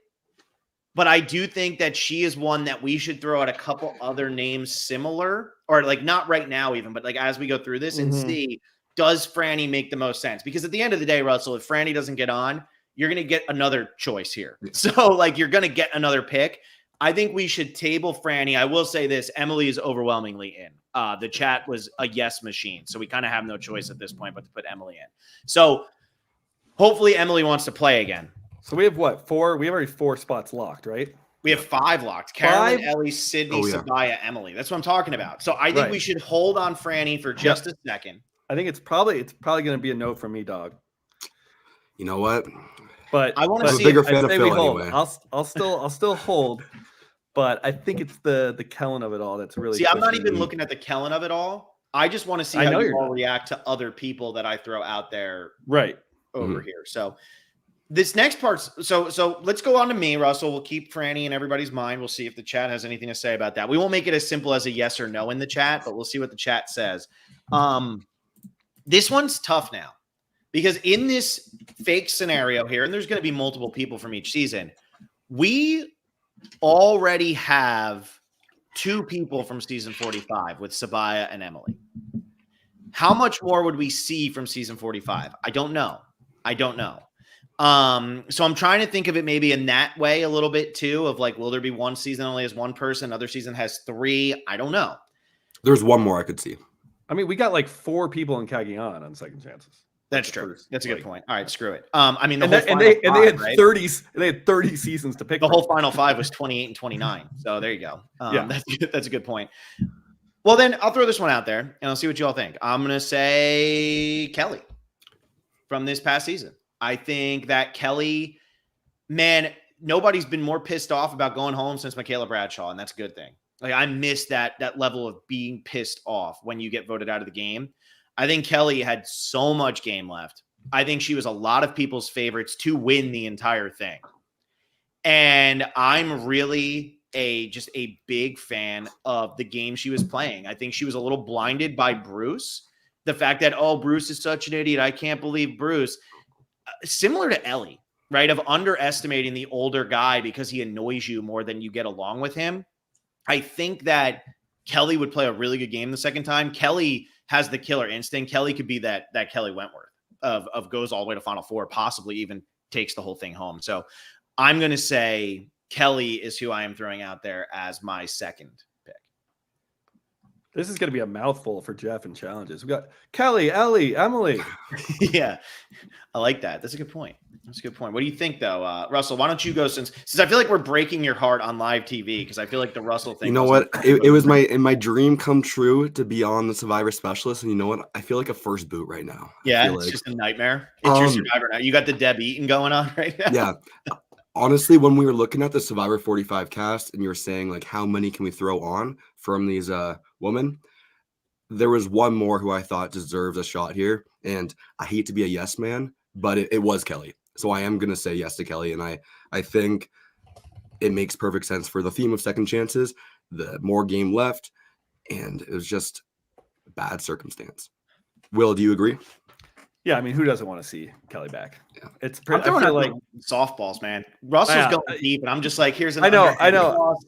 but I do think that she is one that we should throw out a couple other names similar, or like not right now even, but like as we go through this and see, does Franny make the most sense? Because at the end of the day, Russell, if Franny doesn't get on, you're going to get another choice here. So like you're going to get another pick. I think we should table Franny. I will say this: Emily is overwhelmingly in. The chat was a yes machine, so we kind of have no choice at this point but to put Emily in. So hopefully Emily wants to play again. So we have what? 4? We have already 4 spots locked, right? We have 5 locked. Carolyn, Ellie, Sydney, Sabaya, Emily. That's what I'm talking about. So I think we should hold on Franny for just a second. I think it's probably going to be a no from me, dog. You know what? But I want to see. I'm a bigger fan of Phil anyway. I'll still hold, but I think it's the Kellen of it all that's really. See, I'm not even looking at the Kellen of it all. I just want to see how you all react to other people that I throw out there, over here. So this next part. So let's go on to me, Russell. We'll keep Franny in everybody's mind. We'll see if the chat has anything to say about that. We won't make it as simple as a yes or no in the chat, but we'll see what the chat says. This one's tough now. Because in this fake scenario here, and there's going to be multiple people from each season, we already have 2 people from season 45 with Sabaya and Emily. How much more would we see from season 45? I don't know. So I'm trying to think of it maybe in that way a little bit too, of like, will there be one season only has 1 person, another season has 3? I don't know. There's one more I could see. I mean, we got like 4 people in Cagayan on second chances. That's true. That's a good point. All right, screw it. I mean, they had 30 seasons to pick. The whole final 5 was 28 and 29. So there you go. That's a good point. Well, then I'll throw this one out there and I'll see what you all think. I'm gonna say Kelly from this past season. I think that Kelly, man, nobody's been more pissed off about going home since Michaela Bradshaw, and that's a good thing. Like I miss that level of being pissed off when you get voted out of the game. I think Kelly had so much game left. I think she was a lot of people's favorites to win the entire thing. And I'm really just a big fan of the game she was playing. I think she was a little blinded by Bruce. The fact that, Bruce is such an idiot. I can't believe Bruce. Similar to Ellie, right? Of underestimating the older guy because he annoys you more than you get along with him. I think that Kelly would play a really good game the second time. Kelly has the killer instinct. Kelly could be that Kelly Wentworth of goes all the way to Final Four, possibly even takes the whole thing home. So I'm going to say Kelly is who I am throwing out there as my second pick. This is going to be a mouthful for Jeff and challenges. We got Kelly, Ellie, Emily. Yeah, I like that. That's a good point. What do you think, though, Russell? Why don't you go since I feel like we're breaking your heart on live TV because I feel like the Russell thing. You know what? It was my dream come true to be on the Survivor Specialist, and you know what? I feel like a first boot right now. Yeah, it's just a nightmare. It's your Survivor now. You got the Deb Eaton going on right now. Yeah. Honestly, when we were looking at the Survivor 45 cast, and you were saying like how many can we throw on from these women, there was one more who I thought deserves a shot here, and I hate to be a yes man, but it was Kelly. So I am going to say yes to Kelly, and I think it makes perfect sense for the theme of second chances, the more game left, and it was just a bad circumstance. Will, do you agree? Yeah, I mean, who doesn't want to see Kelly back? Yeah. It's pretty. I feel like softballs, man. Russell's going deep, and I'm just like, here's an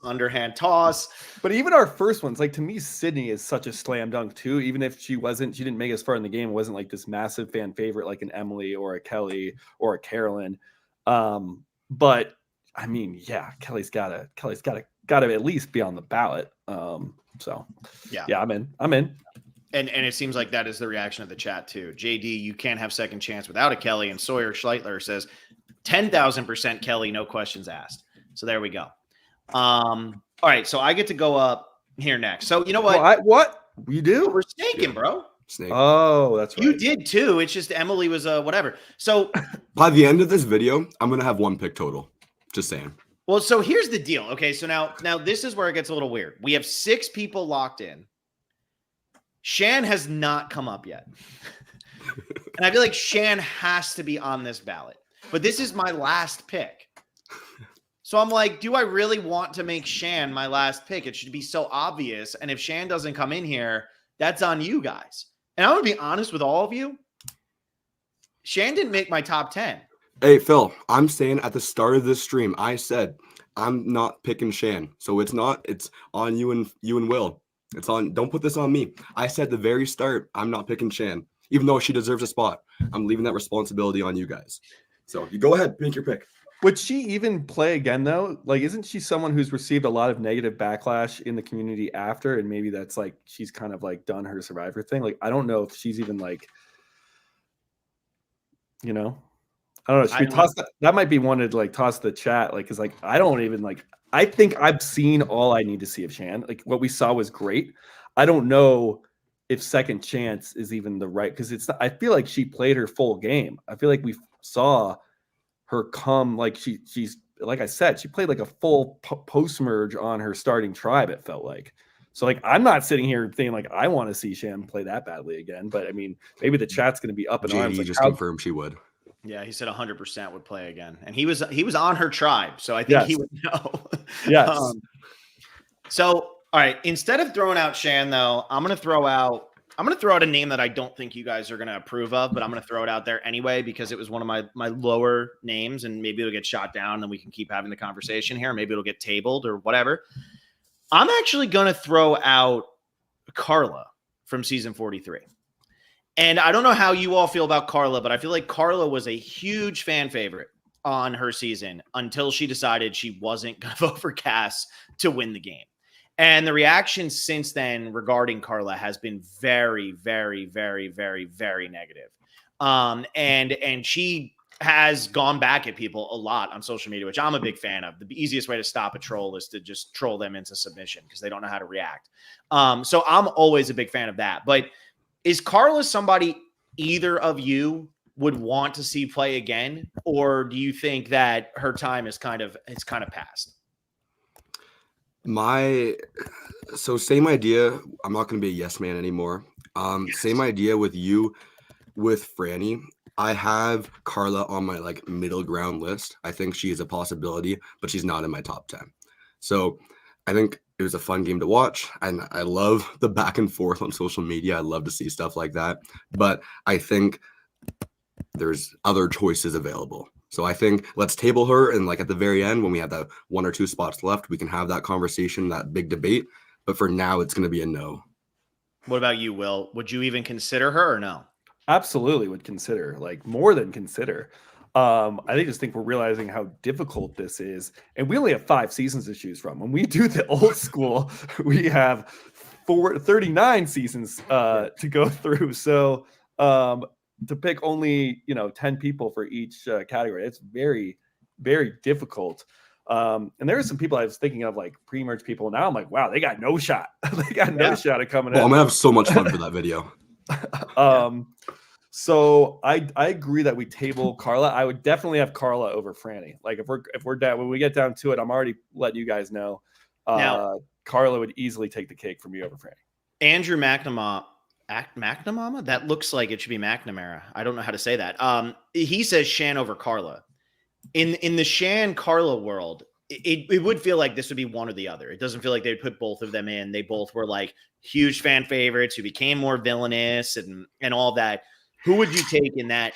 underhand toss. But even our first ones, like to me, Sydney is such a slam dunk too. Even if she didn't make us far in the game, it wasn't like this massive fan favorite like an Emily or a Kelly or a Carolyn. But I mean, yeah, Kelly's gotta at least be on the ballot. So yeah, I'm in. And it seems like that is the reaction of the chat too. JD, you can't have second chance without a Kelly. And Sawyer Schleitler says 10,000% Kelly, no questions asked. So there we go. All right, so I get to go up here next. So you know what? What you do? We're snaking, bro. Snake. Oh, that's right. You did too. It's just Emily was whatever. So by the end of this video, I'm gonna have 1 pick total. Just saying. Well, so here's the deal. Okay, so now this is where it gets a little weird. We have 6 people locked in. Shan has not come up yet. And I feel like Shan has to be on this ballot. But this is my last pick. So I'm like, do I really want to make Shan my last pick? It should be so obvious. And if Shan doesn't come in here, that's on you guys. And I'm going to be honest with all of you. Shan didn't make my top 10. Hey, Phil, I'm saying at the start of this stream, I said I'm not picking Shan. So it's on you and Will. Don't put this on me. I said at the very start, I'm not picking Shan, even though she deserves a spot. I'm leaving that responsibility on you guys. So you go ahead, make your pick. Would she even play again though? Like, isn't she someone who's received a lot of negative backlash in the community after, and maybe that's like she's kind of like done her Survivor thing? Like, I don't know if she's even like, you know, I don't know. Should we toss that? That might be one to like toss the chat. Like, cause like I don't even like. I think I've seen all I need to see of Shan. Like what we saw was great. I don't know if second chance is even the right because it's. I feel like she played her full game. I feel like we saw her come like she's like I said, she played like a full post merge on her starting tribe. It felt like. So like I'm not sitting here thinking like I want to see Shan play that badly again. But I mean, maybe the chat's going to be up in arms. JD Like, just confirmed she would. Yeah, he said 100% would play again, and he was on her tribe, so I think he would know. Yes. So, all right, instead of throwing out Shan, though, I'm gonna throw out a name that I don't think you guys are gonna approve of, but I'm gonna throw it out there anyway because it was one of my lower names, and maybe it'll get shot down, and we can keep having the conversation here. Maybe it'll get tabled or whatever. I'm actually gonna throw out Carla from season 43. And I don't know how you all feel about Carla, but I feel like Carla was a huge fan favorite on her season until she decided she wasn't going to vote for Cass to win the game. And the reaction since then regarding Carla has been very, very, very, very, very negative. And she has gone back at people a lot on social media, which I'm a big fan of. The easiest way to stop a troll is to just troll them into submission because they don't know how to react. So I'm always a big fan of that. But is Carla somebody either of you would want to see play again, or do you think that her time is kind of passed? So same idea. I'm not going to be a yes man anymore. Same idea with you, with Franny. I have Carla on my like middle ground list. I think she is a possibility, but she's not in my top 10. So I think it was a fun game to watch, and I love the back and forth on social media. I love to see stuff like that, but I think there's other choices available. So I think let's table her, and like at the very end, when we have that 1 or 2 spots left, we can have that conversation, that big debate. But for now, it's going to be a no. What about you, Will? Would you even consider her or no? Absolutely would consider, like more than consider. I just think we're realizing how difficult this is, and we only have 5 seasons to choose from. When we do the old school, we have 39 seasons to go through. So to pick only 10 people for each category, it's very, very difficult. And there are some people I was thinking of, like pre-merge people. Now I'm like, wow, they got no shot. They got no shot at coming in. I'm gonna have so much fun for that video. So I agree that we table Carla. I would definitely have Carla over Franny. Like if we're down, when we get down to it, I'm already letting you guys know. Now, Carla would easily take the cake for me over Franny. Andrew McNamara, that looks like it should be McNamara. I don't know how to say that. He says Shan over Carla. In the Shan Carla world, it would feel like this would be one or the other. It doesn't feel like they'd put both of them in. They both were like huge fan favorites who became more villainous and all that. Who would you take in that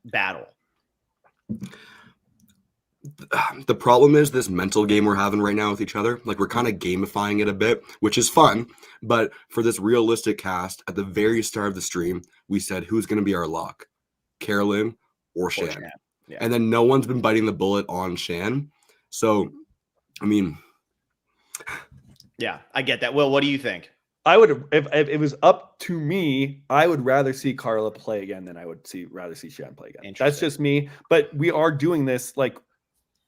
battle? The problem is this mental game we're having right now with each other. Like we're kind of gamifying it a bit, which is fun. But for this realistic cast, at the very start of the stream, we said who's going to be our lock, Carolyn or Shan. Yeah. And then no one's been biting the bullet on Shan. So, I mean, yeah, I get that. Will, what do you think? I would, if it was up to me, I would rather see Carla play again than I would rather see Shan play again. That's just me. But we are doing this like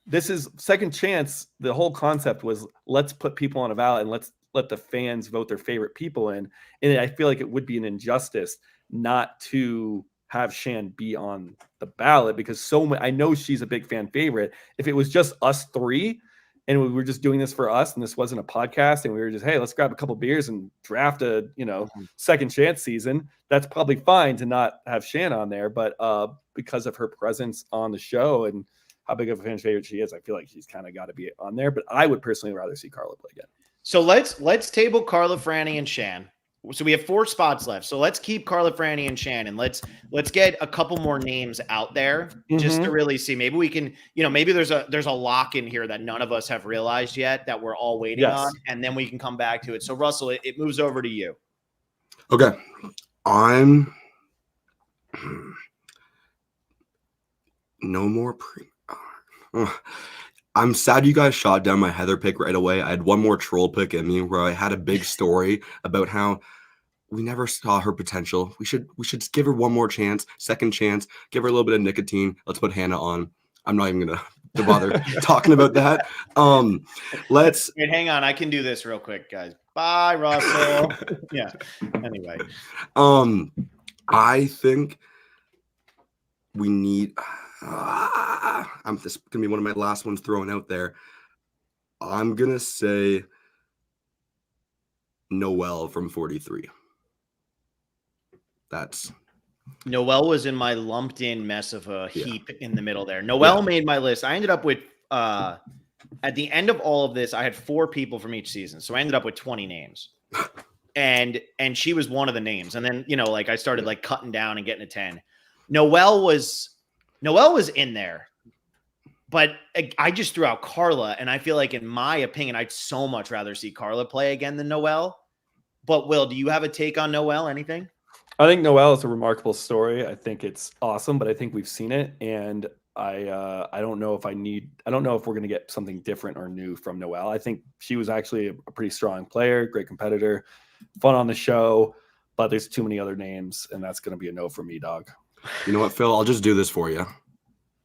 this is second chance. The whole concept was let's put people on a ballot and let's let the fans vote their favorite people in. And I feel like it would be an injustice not to have Shan be on the ballot because I know she's a big fan favorite. If it was just us 3 and we were just doing this for us and this wasn't a podcast and we were just, hey, let's grab a couple beers and draft a, second chance season, that's probably fine to not have Shan on there. But because of her presence on the show and how big of a fan favorite she is, I feel like she's kind of got to be on there. But I would personally rather see Carla play again. So let's table Carla, Franny, and Shan. So we have 4 spots left. So let's keep Carla, Franny, and Shan, and let's get a couple more names out there just to really see. Maybe we can, maybe there's a lock in here that none of us have realized yet that we're all waiting on, and then we can come back to it. So Russell, it moves over to you. Okay, I'm no more I'm sad you guys shot down my Heather pick right away. I had one more troll pick in me where I had a big story about how we never saw her potential. We should give her one more chance, second chance, give her a little bit of nicotine. Let's put Hannah on. I'm not even gonna bother talking about that. Let's Wait, hang on. I can do this real quick, guys. Bye, Russell. Yeah. Anyway. I think we need. This is gonna be one of my last ones thrown out there. I'm gonna say Noelle from 43. That's Noelle was in my lumped in mess of a heap in the middle there. Noelle made my list. I ended up with at the end of all of this, I had 4 people from each season. So I ended up with 20 names. And she was one of the names. And then, like I started like cutting down and getting to 10. Noelle was in there. But I just threw out Carla, and I feel like, in my opinion, I'd so much rather see Carla play again than Noelle. But Will, do you have a take on Noelle? Anything? I think Noelle is a remarkable story. I think it's awesome, but I think we've seen it, and I don't know if we're going to get something different or new from Noelle. I think she was actually a pretty strong player, great competitor, fun on the show, but there's too many other names, and that's going to be a no for me, dog. You know what, Phil? I'll just do this for you.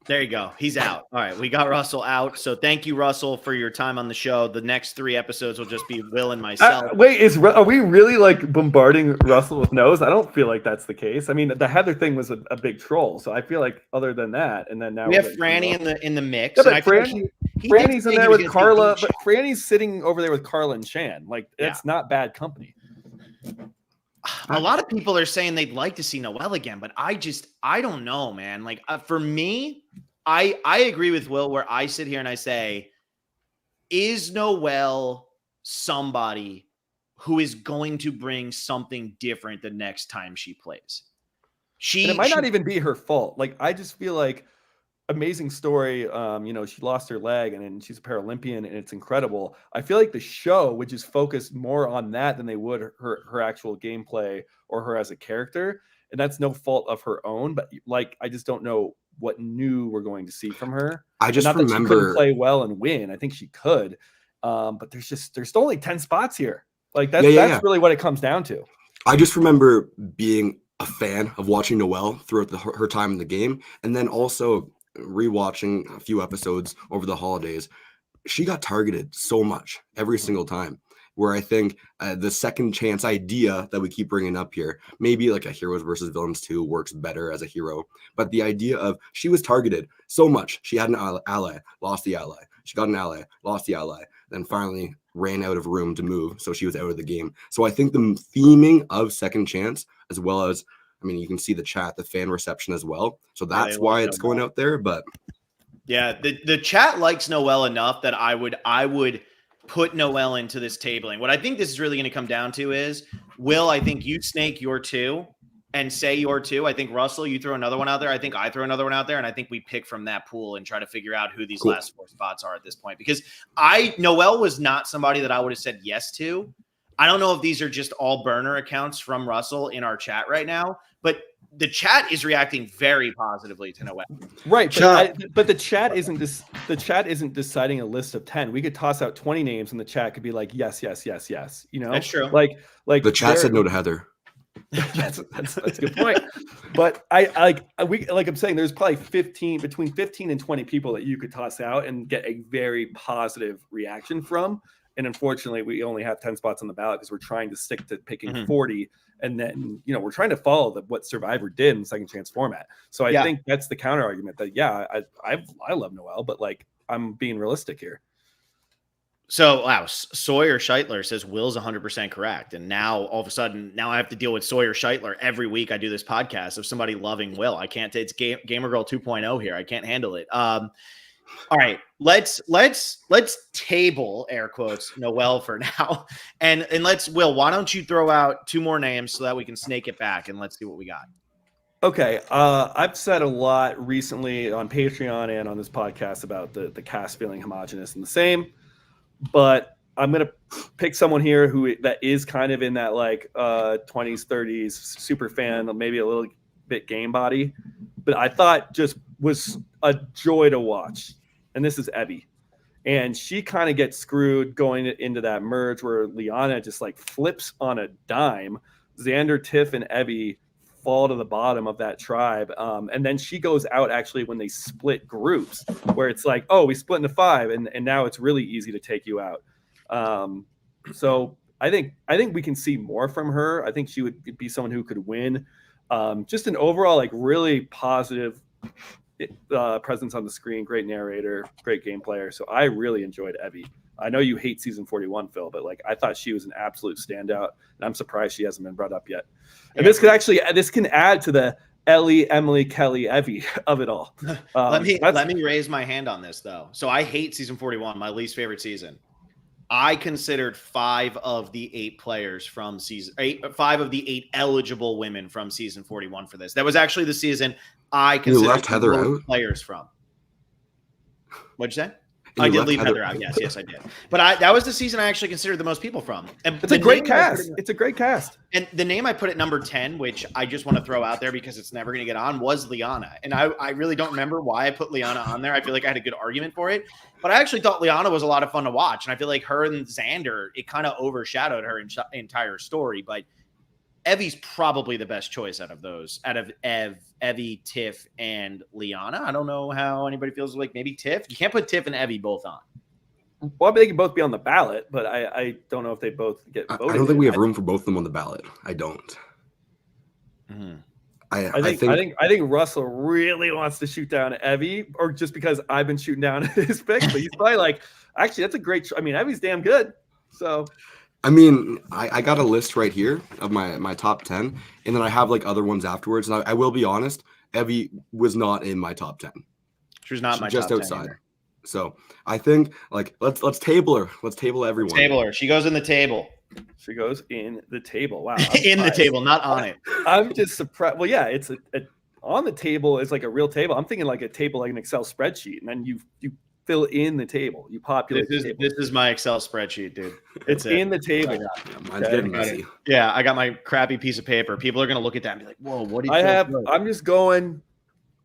There you go. He's out. All right. We got Russell out. So thank you, Russell, for your time on the show. The next 3 episodes will just be Will and myself. Are we really like bombarding Russell with no's? I don't feel like that's the case. I mean, the Heather thing was a big troll. So I feel like other than that, and then now we have Franny in the mix. Yeah, but Franny's in there with Carla, but Franny's sitting over there with Carla and Shan. Like, that's not bad company. A lot of people are saying they'd like to see Noelle again, but I don't know, man. Like, for me, I agree with Will where I sit here and I say, is Noelle somebody who is going to bring something different the next time she plays? And it might not even be her fault. Like, I just feel like, amazing story. She lost her leg and she's a Paralympian, and it's incredible. I feel like the show would just focus more on that than they would her actual gameplay or her as a character. And that's no fault of her own, but like, I just don't know what new we're going to see from her. I just remember that she couldn't play well and win. I think she could, but there's only 10 spots here. Like, that's really what it comes down to. I just remember being a fan of watching Noelle throughout her time in the game, and then also rewatching a few episodes over the holidays. She got targeted so much every single time, where I think the second chance idea that we keep bringing up here, maybe like a heroes versus villains 2 works better as a hero, but the idea of she was targeted so much. She had an ally, lost the ally. She got an ally, lost the ally, then finally ran out of room to move, so she was out of the game. So I think the theming of second chance, as well as, I mean, you can see the chat, the fan reception as well. So that's why it's going out there. But yeah, the chat likes Noelle enough that I would put Noelle into this tabling. What I think this is really going to come down to is, Will, I think you snake your 2 and say your 2. I think, Russell, you throw another one out there. I think I throw another one out there. And I think we pick from that pool and try to figure out who these last 4 spots are at this point. Because Noelle was not somebody that I would have said yes to. I don't know if these are just all burner accounts from Russell in our chat right now, but the chat is reacting very positively to Noelle. Right, but the chat isn't deciding a list of 10. We could toss out 20 names, and the chat could be like, yes. That's true. Like the chat said no to Heather. That's a good point. But I'm saying, there's probably between 15 and 20 people that you could toss out and get a very positive reaction from. And unfortunately, we only have 10 spots on the ballot because we're trying to stick to picking 40. And then, we're trying to follow what Survivor did in the second chance format. So I think that's the counter argument that, I love Noelle, but like, I'm being realistic here. So, wow, Sawyer Scheitler says Will's 100% correct. And now all of a sudden, I have to deal with Sawyer Scheitler every week I do this podcast of somebody loving Will. I can't, it's Gamer Girl 2.0 here. I can't handle it. All right, let's table, air quotes, Noelle for now. And Will, why don't you throw out 2 more names so that we can snake it back and let's see what we got. Okay. I've said a lot recently on Patreon and on this podcast about the cast feeling homogenous and the same, but I'm going to pick someone here that is kind of in that like 20s, 30s super fan, maybe a little bit game body, but I thought just was a joy to watch. and this is Evie. And she kind of gets screwed going into that merge where Liana just like flips on a dime. Xander, Tiff, and Evie fall to the bottom of that tribe. And then she goes out actually when they split groups, where it's like, oh, we split into 5, and now it's really easy to take you out. So I think we can see more from her. I think she would be someone who could win. Just an overall like really positive presence on the screen, great narrator, great game player. So I really enjoyed Evie. I know you hate season 41, Phil, but like I thought she was an absolute standout, and I'm surprised she hasn't been brought up yet. And this can add to the Ellie, Emily, Kelly, Evie of it all. Let me raise my hand on this though. So I hate season 41, my least favorite season. I considered 5 of the 8 players from season 8, 5 of the 8 eligible women from season 41 for this. That was actually the season I considered left Heather out? Players from. What'd you say? And I you did left leave Heather- Heather out. Yes, I did. But that was the season I actually considered the most people from. And It's a great cast. It's a great cast. And the name I put at number 10, which I just want to throw out there because it's never going to get on, was Liana. And I really don't remember why I put Liana on there. I feel like I had a good argument for it. But I actually thought Liana was a lot of fun to watch. And I feel like her and Xander, it kind of overshadowed her entire story. But Evie's probably the best choice out of those, out of Evie, Tiff, and Liana. I don't know how anybody feels like maybe Tiff. You can't put Tiff and Evie both on. Well, they can both be on the ballot, but I don't know if they both get voted. I don't think we have room for both of them on the ballot. I don't. Mm-hmm. I think Russell really wants to shoot down Evie, or just because I've been shooting down his pick, but he's probably like, actually, that's a great. I mean, Evie's damn good. So, I mean, I got a list right here of my top 10, and then I have like other ones afterwards. And I will be honest, Evie was not in my top 10. She was not She's my just top 10 outside. either. So I think like let's table her. Let's table everyone. Table her. She goes in the table. she goes in the table. Wow, In the table, not on it. I'm just surprised. Well, yeah, it's a on the table is like a real table. I'm thinking like a table, like an Excel spreadsheet, and then you fill in the table. You populate the table. This is my Excel spreadsheet, dude. It's in the table. Yeah, mine's getting messy. Yeah, I got my crappy piece of paper. People are gonna look at that and be like, "Whoa, what do you?" I'm just going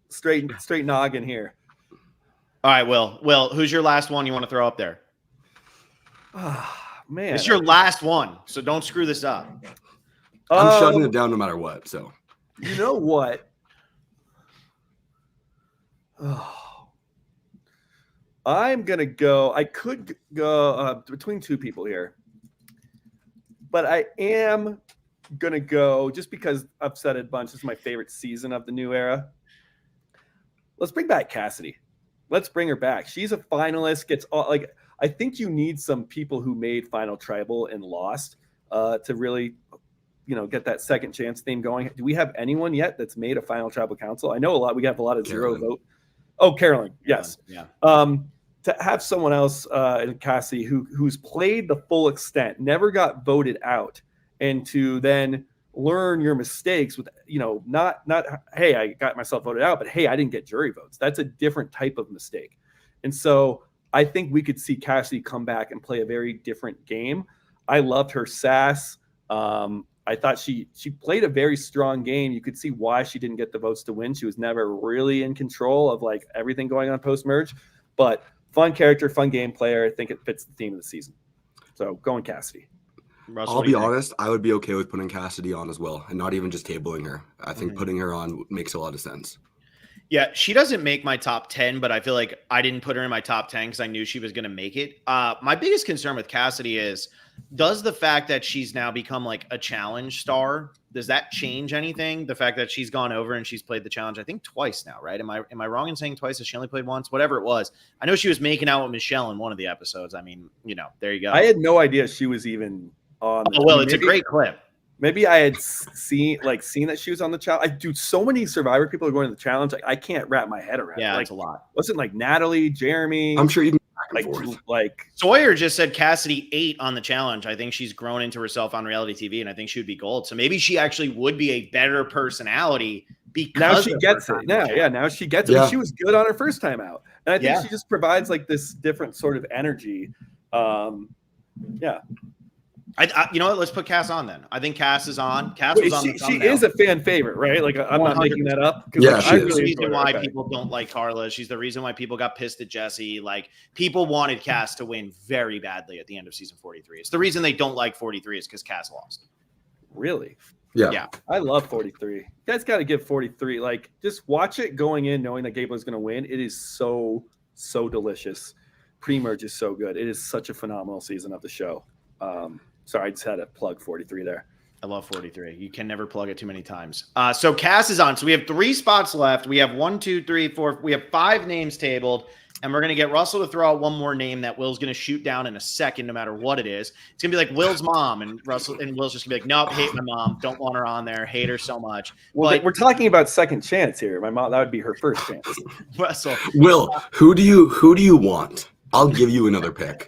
straight noggin here. All right, Will, who's your last one you want to throw up there? Man, It's your last one, so don't screw this up. I'm shutting it down no matter what. So you know what? Oh, I'm gonna go. I could go between 2 people here, but I am gonna go just because I've said it a bunch. This is my favorite season of the new era. Let's bring back Cassidy. Let's bring her back. She's a finalist. Gets all like. I think you need some people who made Final Tribal and lost to really, get that second chance theme going. Do we have anyone yet that's made a Final Tribal Council? I know a lot. We have a lot of Carolyn. 0 vote. Oh, Carolyn. Yes. Yeah. To have someone else in Cassie who's played the full extent, never got voted out, and to then learn your mistakes with, not hey, I got myself voted out, but hey, I didn't get jury votes. That's a different type of mistake. And so I think we could see Cassie come back and play a very different game. I loved her sass. I thought she played a very strong game. You could see why she didn't get the votes to win. She was never really in control of like everything going on post-merge, but fun character, fun game player. I think it fits the theme of the season. So going Cassidy. Russell, I'll be honest, I would be okay with putting Cassidy on as well, and not even just tabling her. I think Mm-hmm. putting her on makes a lot of sense. Yeah, she doesn't make my top 10, but I feel like I didn't put her in my top 10 because I knew she was going to make it. My biggest concern with Cassidy is, does the fact that she's now become like a challenge star, does that change anything? The fact that she's gone over and she's played the challenge, I think twice now, right? Am I wrong in saying twice? Has she only played once? Whatever it was. I know she was making out with Michelle in one of the episodes. I mean, there you go. I had no idea she was even on. Oh, well, it's a great clip. Maybe I had seen that she was on the challenge. Dude, so many Survivor people are going to the challenge. Like, I can't wrap my head around. Yeah, like, it's a lot. Wasn't like Natalie, Jeremy. I'm sure you can go back and forth. like Sawyer just said Cassidy 8 on the challenge. I think she's grown into herself on reality TV, and I think she would be gold. So maybe she actually would be a better personality because now she of gets her it. time Now, on the yeah, now she gets it. Yeah. She was good on her first time out, and I think Yeah. she just provides like this different sort of energy. Yeah. You know what? Let's put Cass on then. I think Cass is on. Cass was on the She thumbnail. is a fan favorite, right? Like I'm not making that up. Yeah, like, she I is. She's the really reason enjoyed why her. Okay. people don't like Carla. She's the reason why people got pissed at Jesse. Like people wanted Cass to win very badly at the end of season 43. It's the reason they don't like 43 is because Cass lost. Really? Yeah. I love 43. You guys got to give 43. Like, just watch it going in, knowing that Gable's going to win. It is so delicious. Pre-merge is so good. It is such a phenomenal season of the show. Sorry, I just had to plug 43 there. I love 43. You can never plug it too many times. So Cass is on. So we have 3 spots left. We have 1, 2, 3, 4. We have 5 names tabled. And we're going to get Russell to throw out one more name that Will's going to shoot down in a second, no matter what it is. It's going to be like Will's mom, and Will's just going to be like, nope, hate my mom. Don't want her on there. Hate her so much. Well, but we're talking about second chance here. My mom, that would be her first chance. Russell, Will, who do you want? I'll give you another pick.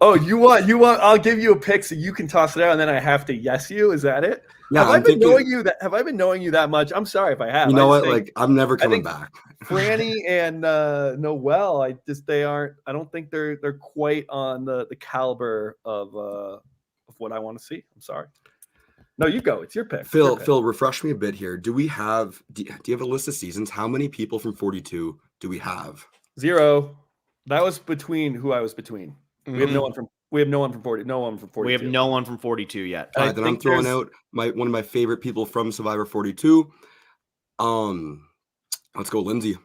Oh, you want? I'll give you a pick so you can toss it out, and then I have to yes you. Is that it? Yeah, Have I been knowing you that much? I'm sorry if I have. You know what? Like, I'm never coming back. Franny and Noelle, I don't think they're quite on the caliber of what I want to see. I'm sorry. No, you go. It's your pick. Phil, refresh me a bit here. Do you have a list of seasons? How many people from 42 do we have? 0. That was between who I was between. We have no one from 40. No one from 42. we have no one from 42 yet. All right, then I'm throwing out one of my favorite people from Survivor 42. Let's go, Lindsay.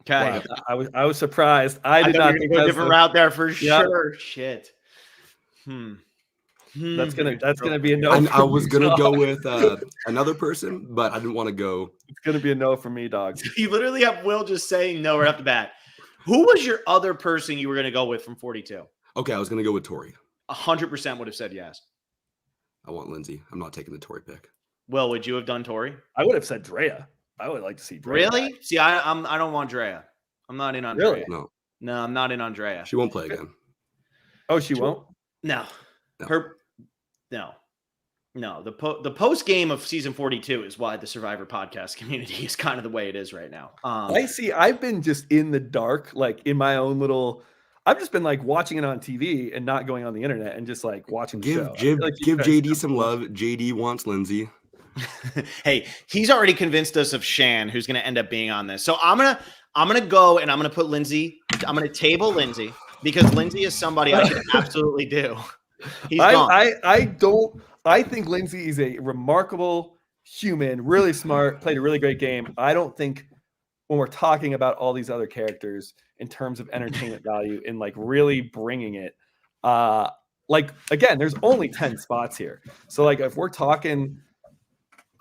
Okay. Wow, I was surprised. I did not think go a different route there for sure. Shit. That's gonna be a no. I was gonna go with another person, but I didn't want to go. It's gonna be a no for me, dog. You literally have Will just saying no right off the bat. Who was your other person you were going to go with from 42? Okay, I was gonna go with Tori. 100% would have said yes. I want Lindsay. I'm not taking the Tori pick. Will, would you have done Tori? I would have said Drea. I would like to see Drea. Really? See, I don't want Drea. I'm not in on Really? Drea. No, I'm not in on Drea. She won't play again. Oh, she won't? No. No. The post game of season 42 is why the Survivor podcast community is kind of the way it is right now. I see. I've been just in the dark, like in my own little. I've just been like watching it on TV and not going on the internet and just like watching the show. Give JD some love. JD wants Lindsay. Hey, he's already convinced us of Shan, who's going to end up being on this. So I'm gonna go and I'm gonna put Lindsay. I'm gonna table Lindsay because Lindsay is somebody I can absolutely do. I think Lindsay is a remarkable human, really smart, played a really great game. I don't think when we're talking about all these other characters in terms of entertainment value and like really bringing it, like again, there's only 10 spots here. So like if we're talking,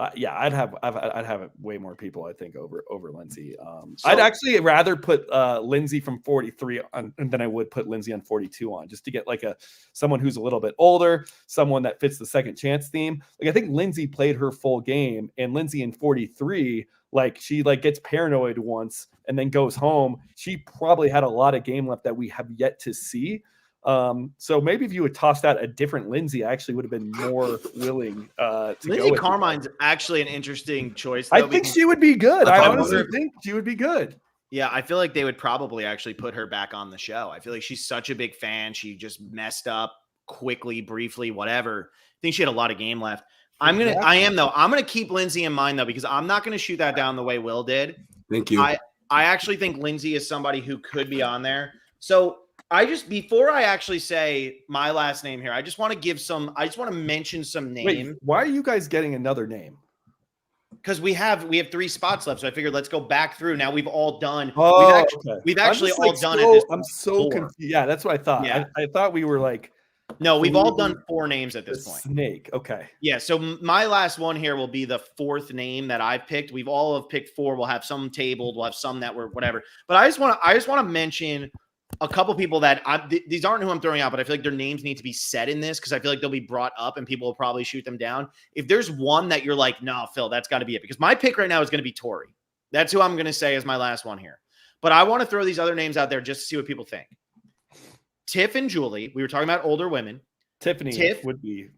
I'd have way more people, I think, over Lindsay. I'd actually rather put Lindsay from 43 on than I would put Lindsay on 42 on, just to get like someone who's a little bit older, someone that fits the second chance theme. Like I think Lindsay played her full game, and Lindsay in 43, like she like gets paranoid once and then goes home. She probably had a lot of game left that we have yet to see. So maybe if you had tossed out a different Lindsay, I actually would have been more willing to Lindsay go with Carmine's actually an interesting choice. I think she would be good. I honestly wonder- think she would be good. Yeah, I feel like they would probably actually put her back on the show. I feel like she's such a big fan. She just messed up quickly, briefly, whatever. I think she had a lot of game left. I'm gonna keep Lindsay in mind though, because I'm not gonna shoot that down the way Will did. Thank you. I actually think Lindsay is somebody who could be on there. So before I actually say my last name here, I just want to mention some names. Wait, why are you guys getting another name? Because we have 3 spots left. So I figured let's go back through. Now we've all done. Oh, we've actually all done so, it. I'm so confused. Yeah, that's what I thought. Yeah. I thought we were like. No, we've all done 4 names at this point. Snake. Okay. Yeah. So my last one here will be the 4th name that I've picked. We've all have picked 4. We'll have some tabled. We'll have some that were whatever. But I just want to mention a couple people that these aren't who I'm throwing out, but I feel like their names need to be said in this because I feel like they'll be brought up and people will probably shoot them down. If there's one that you're like, no, Phil, that's got to be it, because my pick right now is going to be Tori. That's who I'm going to say is my last one here. But I want to throw these other names out there just to see what people think. Tiff and Julie. We were talking about older women. Tiff would be.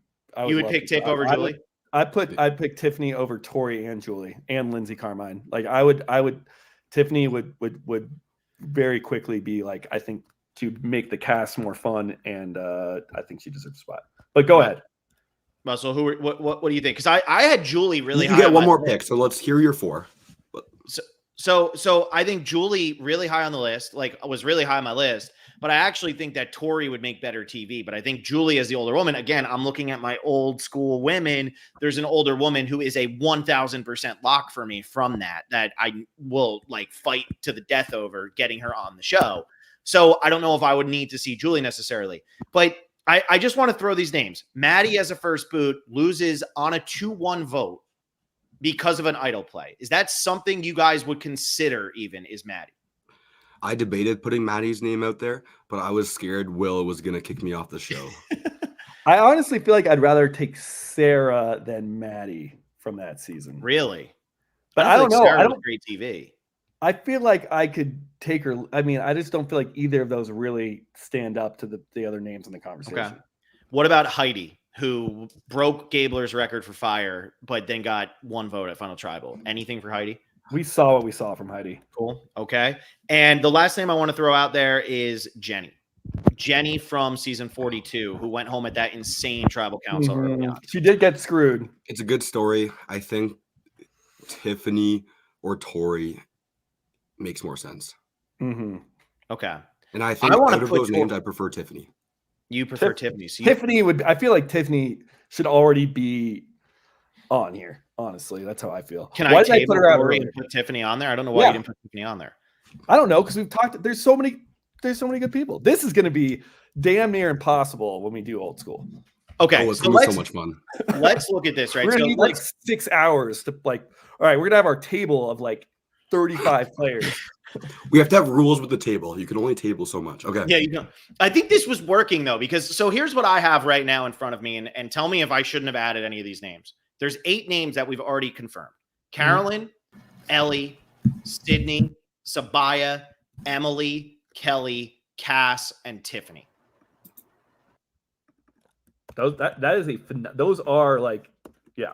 You would pick Tiff over Julie? I'd pick Tiffany over Tori and Julie and Lindsay Carmine. Like I would Tiffany would very quickly be like, I think to make the cast more fun, and I think she deserves a spot. But go ahead. Russell, what do you think? Because I had Julie really high. You get on one my more list. pick, so let's hear your 4. So I think Julie really high on the list, like was really high on my list. But I actually think that Tori would make better TV. But I think Julie as the older woman, again, I'm looking at my old school women. There's an older woman who is a 1000% lock for me from that I will like fight to the death over getting her on the show. So I don't know if I would need to see Julie necessarily, but I just want to throw these names. Maddie as a first boot loses on a 2-1 vote because of an idol play. Is that something you guys would consider even is Maddie? I debated putting Maddie's name out there, but I was scared Will was going to kick me off the show. I honestly feel like I'd rather take Sarah than Maddie from that season. Really? But I don't know. Sarah was great TV. I feel like I could take her. I mean, I just don't feel like either of those really stand up to the other names in the conversation. Okay. What about Heidi, who broke Gabler's record for fire, but then got 1 vote at Final Tribal? Anything for Heidi? We saw what we saw from Heidi. Cool. Okay. And the last name I want to throw out there is Jenny. Jenny from season 42, who went home at that insane tribal council early on. She did get screwed. It's a good story. I think Tiffany or Tori makes more sense. Mm-hmm. Okay. And I think out of those names, I prefer Tiffany. You prefer Tiffany. So Tiffany would. I feel like Tiffany should already be on here. Honestly, that's how I feel. Why did I put her out and put Tiffany on there? I don't know why you didn't put Tiffany on there. I don't know because we've talked. There's so many good people. This is going to be damn near impossible when we do old school. Okay, it's gonna be so much fun. Let's look at this. Right, we're gonna need like 6 hours to like. All right, we're gonna have our table of like 35 players. We have to have rules with the table. You can only table so much. Okay. Yeah, you know. I think this was working though, because so here's what I have right now in front of me, and tell me if I shouldn't have added any of these names. There's 8 names that we've already confirmed: Carolyn, Ellie, Sydney, Sabaya, Emily, Kelly, Cass, and Tiffany. Those are like, yeah.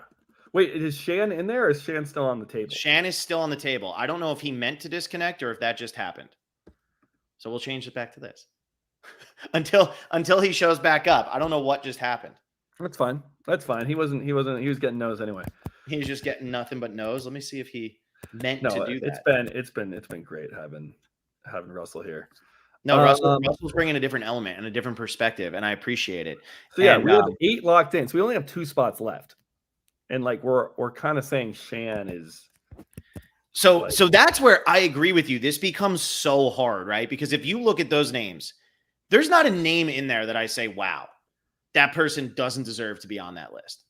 Wait, is Shan in there or is Shan still on the table? Shan is still on the table. I don't know if he meant to disconnect or if that just happened. So we'll change it back to this. until he shows back up. I don't know what just happened. That's fine. That's fine. He was getting no's anyway. He was just getting nothing but no's. Let me see if he meant to do that. It's been great having Russell here. No, Russell's bringing a different element and a different perspective, and I appreciate it. So yeah, we have 8 locked in. So we only have 2 spots left. And like we're kind of saying Shan is so that's where I agree with you. This becomes so hard, right? Because if you look at those names, there's not a name in there that I say, wow, that person doesn't deserve to be on that list.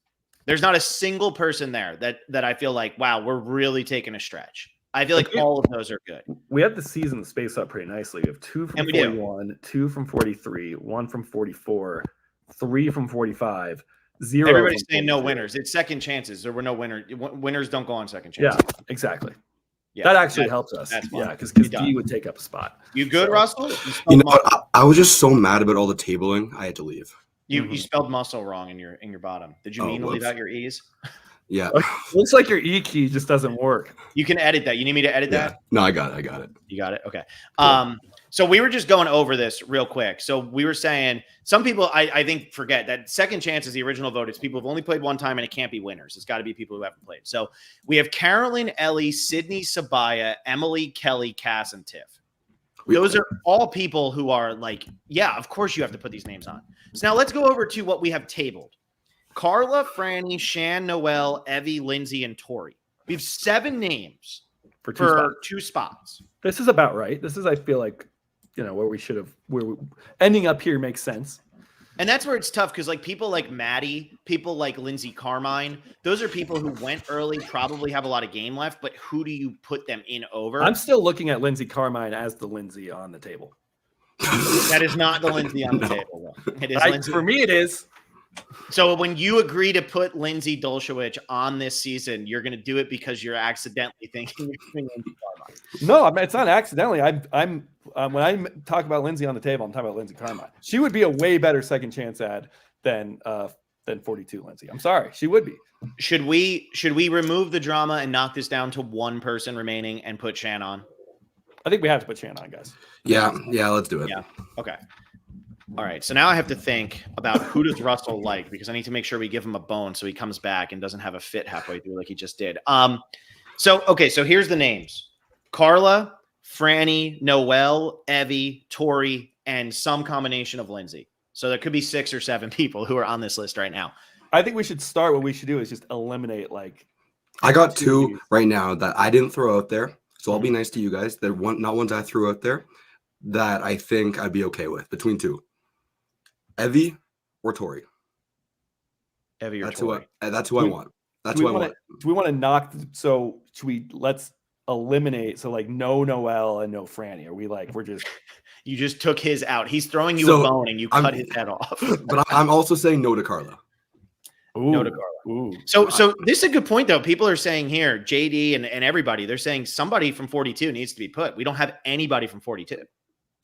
There's not a single person there that I feel like, wow, we're really taking a stretch. I feel like all of those are good. We have the season spaced up pretty nicely. We have 2 from 41, 2 from 43, 1 from 44, 3 from 45. 0. Everybody's saying no winners. It's second chances. There were no winners. Winners don't go on second chances. Yeah, exactly. Yeah, that actually helps us. Yeah, because D would take up a spot. You good, Russell? You know, I was just so mad about all the tabling. I had to leave. You spelled muscle wrong in your bottom. Did you mean to leave out your E's? Yeah. Looks like your E key just doesn't work. You can edit that. You need me to edit that? No, I got it. You got it? Okay. Cool. So we were just going over this real quick. So we were saying some people, I think, forget that second chance is the original vote. It's people who've only played one time and it can't be winners. It's got to be people who haven't played. So we have Carolyn, Ellie, Sydney, Sabaya, Emily, Kelly, Cass, and Tiff. Those are all people who are like, yeah, of course you have to put these names on. So now let's go over to what we have tabled. Carla, Franny, Shan, Noelle, Evie, Lindsay, and Tori. We have 7 names for 2 spots. This is about right. This is, I feel like, where we ending up here makes sense. And that's where it's tough because like people like Maddie, people like Lindsay Carmine, those are people who went early, probably have a lot of game left, but who do you put them in over? I'm still looking at Lindsay Carmine as the Lindsay on the table. That is not the Lindsay on the table. It is Lindsay. For me, it is. So when you agree to put Lindsay Dolshewich on this season, you're going to do it because you're accidentally thinking you're doing Lindsay Carmine. No, it's not accidentally. I'm when I talk about Lindsay on the table, I'm talking about Lindsay Carmine. She would be a way better second chance ad than 42 Lindsay. I'm sorry, she would be. Should we remove the drama and knock this down to 1 person remaining and put Shan on? I think we have to put Shan on, guys. Yeah, let's do it. Yeah. Okay. All right. So now I have to think about who does Russell like, because I need to make sure we give him a bone so he comes back and doesn't have a fit halfway through like he just did. So here's the names: Carla, Franny, Noelle, Evie, Tori, and some combination of Lindsay. So there could be 6 or 7 people who are on this list right now. I think we should start. What we should do is just eliminate I got 2 right now that I didn't throw out there. So I'll be nice to you guys. They're not ones I threw out there that I think I'd be okay with between 2. Evie or Tori. Evie or Tori. That's who I want. That's who I want. Do we want to knock? So let's eliminate. So no Noelle and no Franny. Are we we're just? You just took his out. He's throwing you a bone and you cut his head off. But I'm also saying no to Carla. Ooh, no to Carla. Ooh. So this is a good point though. People are saying here, JD and everybody, they're saying somebody from 42 needs to be put. We don't have anybody from 42.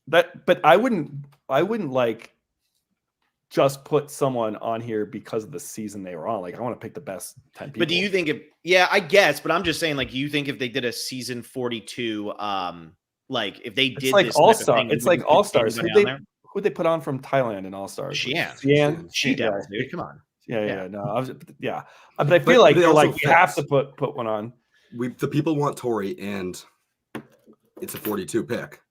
But I wouldn't just put someone on here because of the season they were on. I want to pick the best 10 people. But do you think I guess, but I'm just saying, you think if they did a season 42, if they did this All-Star, it's like All-Stars. Who'd they put on from Thailand in All-Stars? Xian. She does, dude. Come on. Yeah. No, but I feel like you have to put one on. The people want Tori, and it's a 42 pick.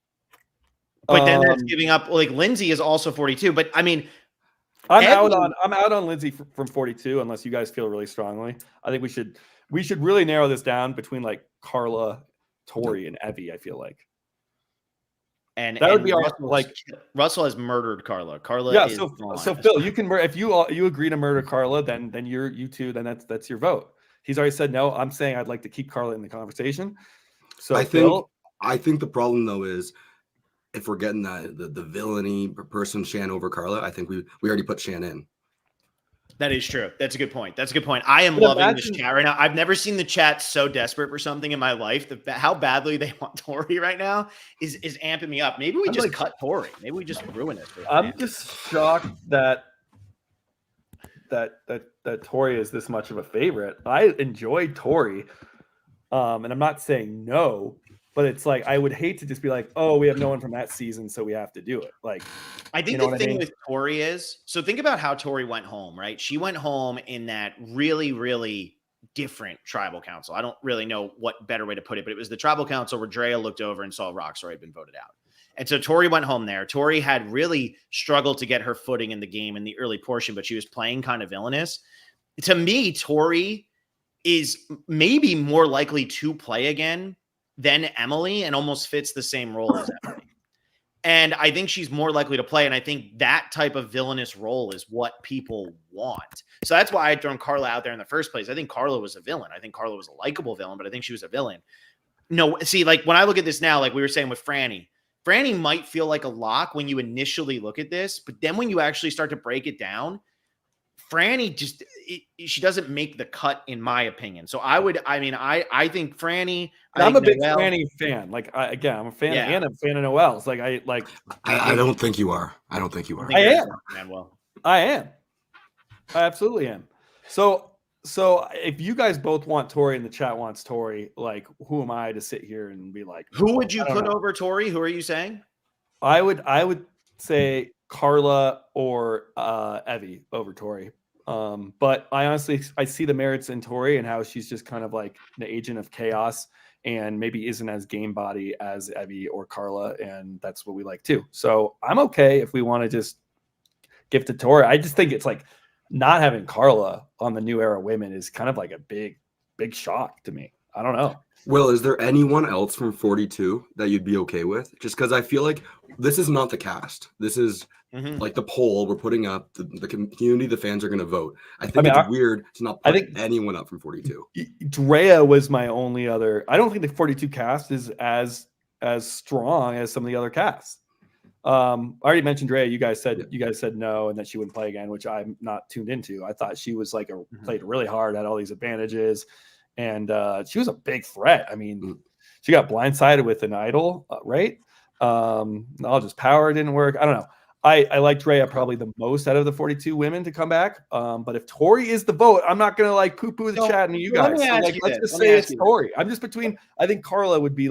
But then that's giving up. Lindsay is also 42. But I mean, I'm out on Lindsay from 42 unless you guys feel really strongly. I think we should really narrow this down between Carla, Tori, and Evie. I feel like. And that would be Russell has murdered Carla. Carla, yeah. Is so Phil, you can if you agree to murder Carla, then you two, then that's your vote. He's already said no. I'm saying I'd like to keep Carla in the conversation. So I think the problem though is if we're getting the villainy person Shan over Carla, I think we already put Shan in. That is true. That's a good point. I am loving this chat right now. I've never seen the chat so desperate for something in my life. How badly they want Tori right now is amping me up. Maybe we just cut Tori. Maybe we just ruin it. I'm just shocked that Tori is this much of a favorite. I enjoyed Tori, and I'm not saying no, but it's I would hate to just be oh, we have no one from that season, so we have to do it. I think the thing with Tori is, so think about how Tori went home, right? She went home in that really, really different tribal council. I don't really know what better way to put it, but it was the tribal council where Drea looked over and saw Rockstar had been voted out. And so Tori went home there. Tori had really struggled to get her footing in the game in the early portion, but she was playing kind of villainous. To me, Tori is maybe more likely to play again than Emily and almost fits the same role as Emily. And I think she's more likely to play. And I think that type of villainous role is what people want. So that's why I'd thrown Carla out there in the first place. I think Carla was a villain. I think Carla was a likable villain, but I think she was a villain. No, see, when I look at this now, we were saying with Franny might feel like a lock when you initially look at this, but then when you actually start to break it down, Franny she doesn't make the cut in my opinion. So I think Franny. I'm a big Franny fan. I'm a fan and I'm a fan of Noelle's. I don't think you are. I don't think you are. I am. Manuel. I am. I absolutely am. So if you guys both want Tori and the chat wants Tori, who am I to sit here and be who would you put over Tori? Who are you saying? I would say Carla or Evie over Tori. But I see the merits in Tori and how she's just kind of the agent of chaos and maybe isn't as game body as Evie or Carla, and that's what we like too. So I'm okay if we want to just give to Tori. I just think it's not having Carla on the new era women is kind of a big shock to me. I don't know. Will, is there anyone else from 42 that you'd be okay with? Just because I feel like this is not the cast. This is the poll we're putting up. The community, the fans are going to vote. I think it's weird to not put anyone up from 42. Drea was my only other. I don't think the 42 cast is as strong as some of the other casts. I already mentioned Drea. You guys said no, and that she wouldn't play again, which I'm not tuned into. I thought she was played really hard, had all these advantages. And she was a big threat. I mean, she got blindsided with an idol, right? All just power didn't work. I don't know. I like Drea probably the most out of the 42 women to come back. But if Tori is the vote, I'm not going to poo-poo the chat and you guys. So, let's just say it's Tori. I'm just between. I think Carla would be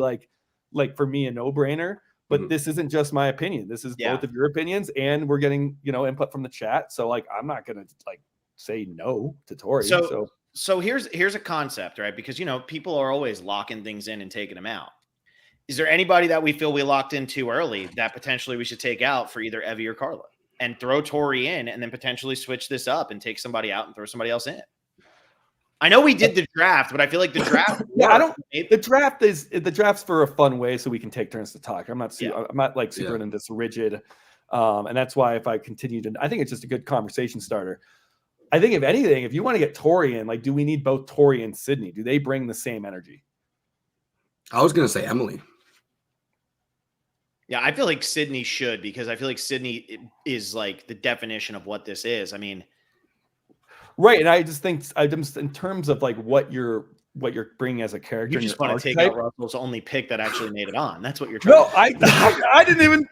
like for me a no-brainer. But Mhm. this isn't just my opinion. This is Yeah. both of your opinions, and we're getting input from the chat. So like I'm not gonna like say no to Tori. So here's a concept, right? Because people are always locking things in and taking them out. Is there anybody that we feel we locked in too early that potentially we should take out for either Evie or Carla and throw Tori in and then potentially switch this up and take somebody out and throw somebody else in? I know we did the draft, but I feel like the draft. The draft's for a fun way so we can take turns to talk. I'm not like super into this rigid, and that's why if I continue to, I think it's just a good conversation starter. I think if anything, if you want to get Tori in, like, do we need both Tori and Sydney? Do they bring the same energy? I was gonna say Emily. Yeah, I feel like Sydney should, because I feel like Sydney is like the definition of what this is. I mean, right. And I just think in terms of like what you're bringing as a character, you just want to take out Russell's only pick that actually made it on. That's what you're trying. No, I'm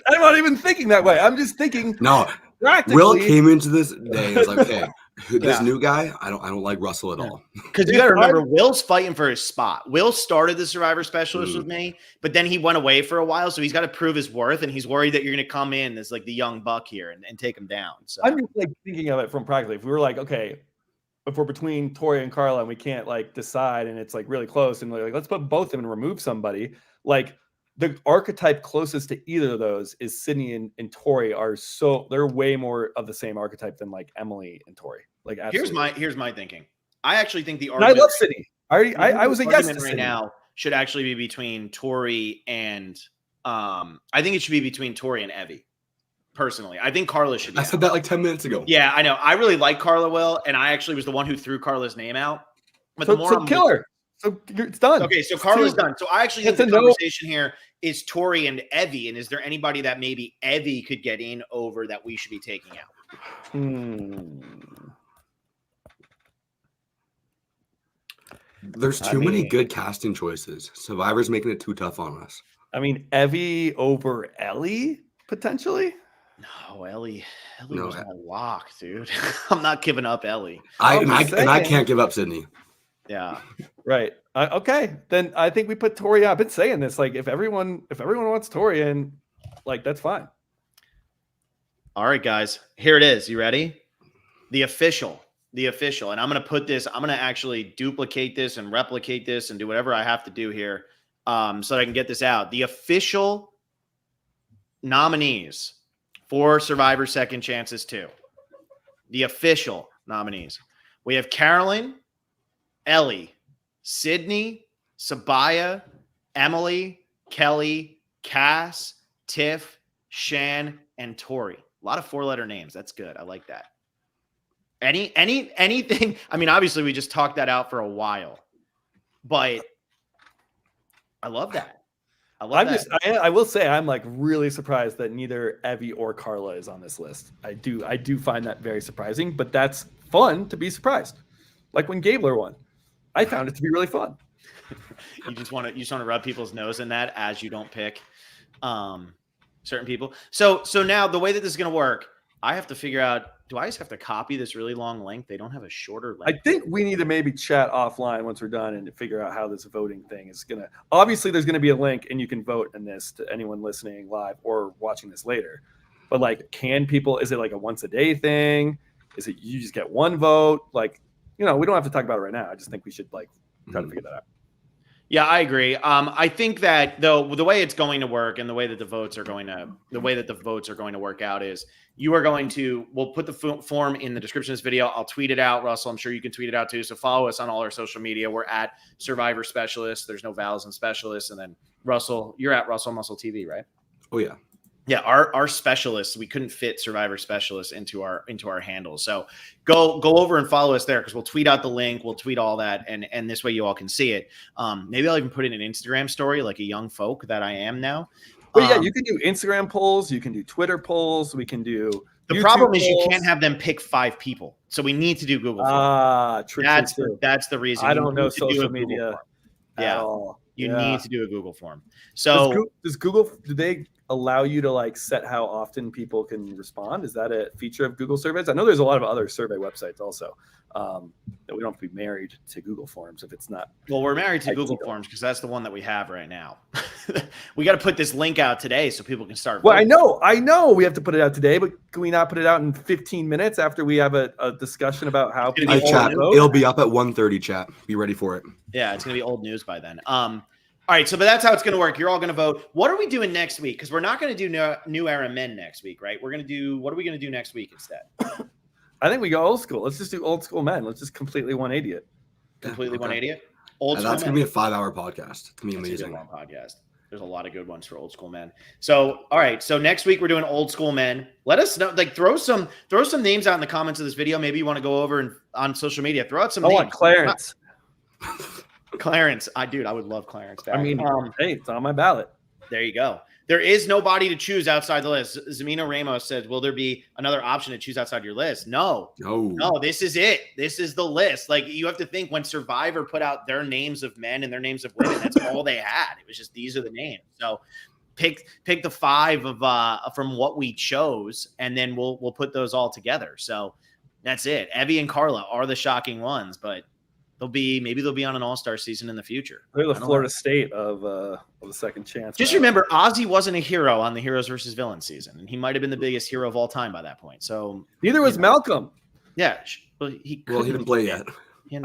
not even thinking that way. I'm just thinking. No, Will came into this day and was like, "Okay, this new guy, I don't like Russell at all." Because you got to remember, Will's fighting for his spot. Will started the Survivor Specialist with me, but then he went away for a while, so he's got to prove his worth, and he's worried that you're going to come in as like the young buck here and take him down. So I'm just like thinking of it from practically. If we were like, okay, if we're between Tori and Carla and we can't like decide, and it's like really close, and like let's put both of them and remove somebody, like. The archetype closest to either of those is Sydney and Tori they're way more of the same archetype than like Emily and Tori. Like absolutely. Here's my thinking. I actually think the argument. I love Sydney. I was a yes to right Sydney. Now should actually be between Tori and I think it should be between Tori and Evie. Personally, I think Carla should be. I said that like 10 minutes ago. Yeah, I know. I really like Carla, Will, and I actually was the one who threw Carla's name out. But so kill her. So it's done. Okay, so Carla's done. So I actually think the conversation here is Tori and Evie, and is there anybody that maybe Evie could get in over that we should be taking out? There's too many good casting choices. Survivor's making it too tough on us. I mean, Evie over Ellie, potentially? No, Ellie was my lock, dude. I'm not giving up Ellie. I can't give up Sydney. Yeah. Right. Okay. Then I think we put Tori out. I've been saying this. Like, if everyone wants Tori in, like, that's fine. All right, guys. Here it is. You ready? The official. And I'm going to actually duplicate this and replicate this and do whatever I have to do here so that I can get this out. The official nominees for Survivor Second Chances 2. The official nominees. We have Carolyn, Ellie, Sydney, Sabaya, Emily, Kelly, Cass, Tiff, Shan, and Tori. A lot of 4-letter names. That's good. I like that. Anything? I mean, obviously, we just talked that out for a while, but I love that. I will say I'm like really surprised that neither Evie or Carla is on this list. I do find that very surprising, but that's fun to be surprised. Like when Gabler won. I found it to be really fun. You just want to rub people's nose in that as you don't pick certain people. So now the way that this is going to work, I have to figure out, do I just have to copy this really long link? They don't have a shorter link. I think we need to maybe chat offline once we're done and figure out how this voting thing is going to. Obviously, there's going to be a link and you can vote in this to anyone listening live or watching this later. But like, is it like a once a day thing? Is it you just get one vote? Like, we don't have to talk about it right now. I just think we should like try to figure that out. Yeah, I agree. I think that though the way it's going to work and the way that the votes are going to work out is we'll put the form in the description of this video. I'll tweet it out. Russell, I'm sure you can tweet it out too. So follow us on all our social media. We're at Survivor Specialists. There's no vowels in specialists. And then Russell, you're at Russell Muscle TV, right? Oh yeah. Yeah, our specialists, we couldn't fit Survivor Specialists into our handles. So go over and follow us there because we'll tweet out the link, we'll tweet all that, and this way you all can see it. Maybe I'll even put in an Instagram story like a young folk that I am now. But yeah, you can do Instagram polls, you can do Twitter polls, we can do the YouTube problem is polls. You can't have them pick 5 people. So we need to do Google Forms. True. That's the reason. I don't know social media at all. You need to do a Google form. So does Google, do they allow you to like set how often people can respond? Is that a feature of Google surveys? I know there's a lot of other survey websites also that we don't have to be married to Google Forms if it's not. Well, we're married to Google Forms because that's the one that we have right now. we got to put this link out today so people can start. Well, voting. I know we have to put it out today, but can we not put it out in 15 minutes after we have a discussion about how It's gonna people be Chat. vote? It'll be up at 1:30. Chat. Be ready for it. Yeah, it's gonna be old news by then. All right, so but that's how it's gonna work. You're all gonna vote. What are we doing next week? Because we're not gonna do new era men next week, right? We're gonna do. What are we gonna do next week instead? I think we go old school. Let's just do old school men. Let's just completely 180 it. Completely Okay. 180 it. Old school That's men. gonna be a 5-hour podcast. It's gonna be That's a good amazing. long podcast. There's a lot of good ones for old school men. So, all right. So next week we're doing old school men. Let us know. Like, throw some names out in the comments of this video. Maybe you want to go over and on social media. Throw out some I names. want Clarence. Clarence. I would love Clarence back. I mean, hey, it's on my ballot. There you go. There is nobody to choose outside the list. Zamina Ramos said, will there be another option to choose outside your list? No, this is it. This is the list. Like, you have to think, when Survivor put out their names of men and their names of women, that's all they had. It was just, these are the names. So pick the 5 of from what we chose, and then we'll put those all together. So that's it. Evie and Carla are the shocking ones, but maybe they'll be on an all-star season in the future. They're the Florida State of the second chance. Just remember, Ozzy wasn't a hero on the Heroes versus Villains season, and he might have been the biggest hero of all time by that point. So neither was Malcolm. Yeah, well, he didn't play yet.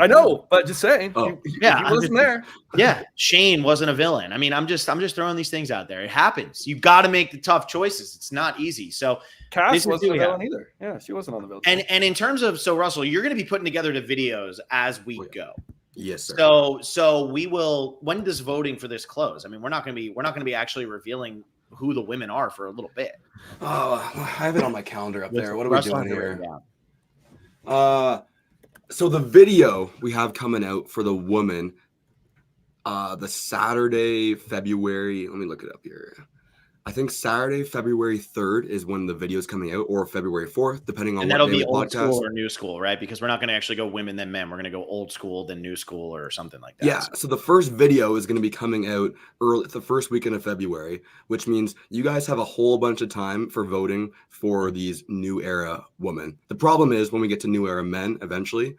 I know, but just saying. Oh. He Yeah, wasn't there. Yeah, Shane wasn't a villain. I mean, I'm just throwing these things out there. It happens. You got to make the tough choices. It's not easy. So Cass wasn't a villain either. Yeah, she wasn't on the villain. And in terms of, so Russell, you're going to be putting together the videos as we go. Yes, sir. So we will. When does voting for this close? I mean, we're not going to be actually revealing who the women are for a little bit. Oh, I have it on my calendar up there. What are Russell we doing here? So the video we have coming out for the woman, the Saturday, February. Let me look it up here. I think Saturday, February 3rd is when the video is coming out, or February 4th, depending on and what that'll day be of the old podcast. school or new school, right? Because we're not going to actually go women then men. We're going to go old school then new school or something like that. Yeah. So the first video is going to be coming out the first weekend of February, which means you guys have a whole bunch of time for voting for these new era women. The problem is when we get to new era men, eventually,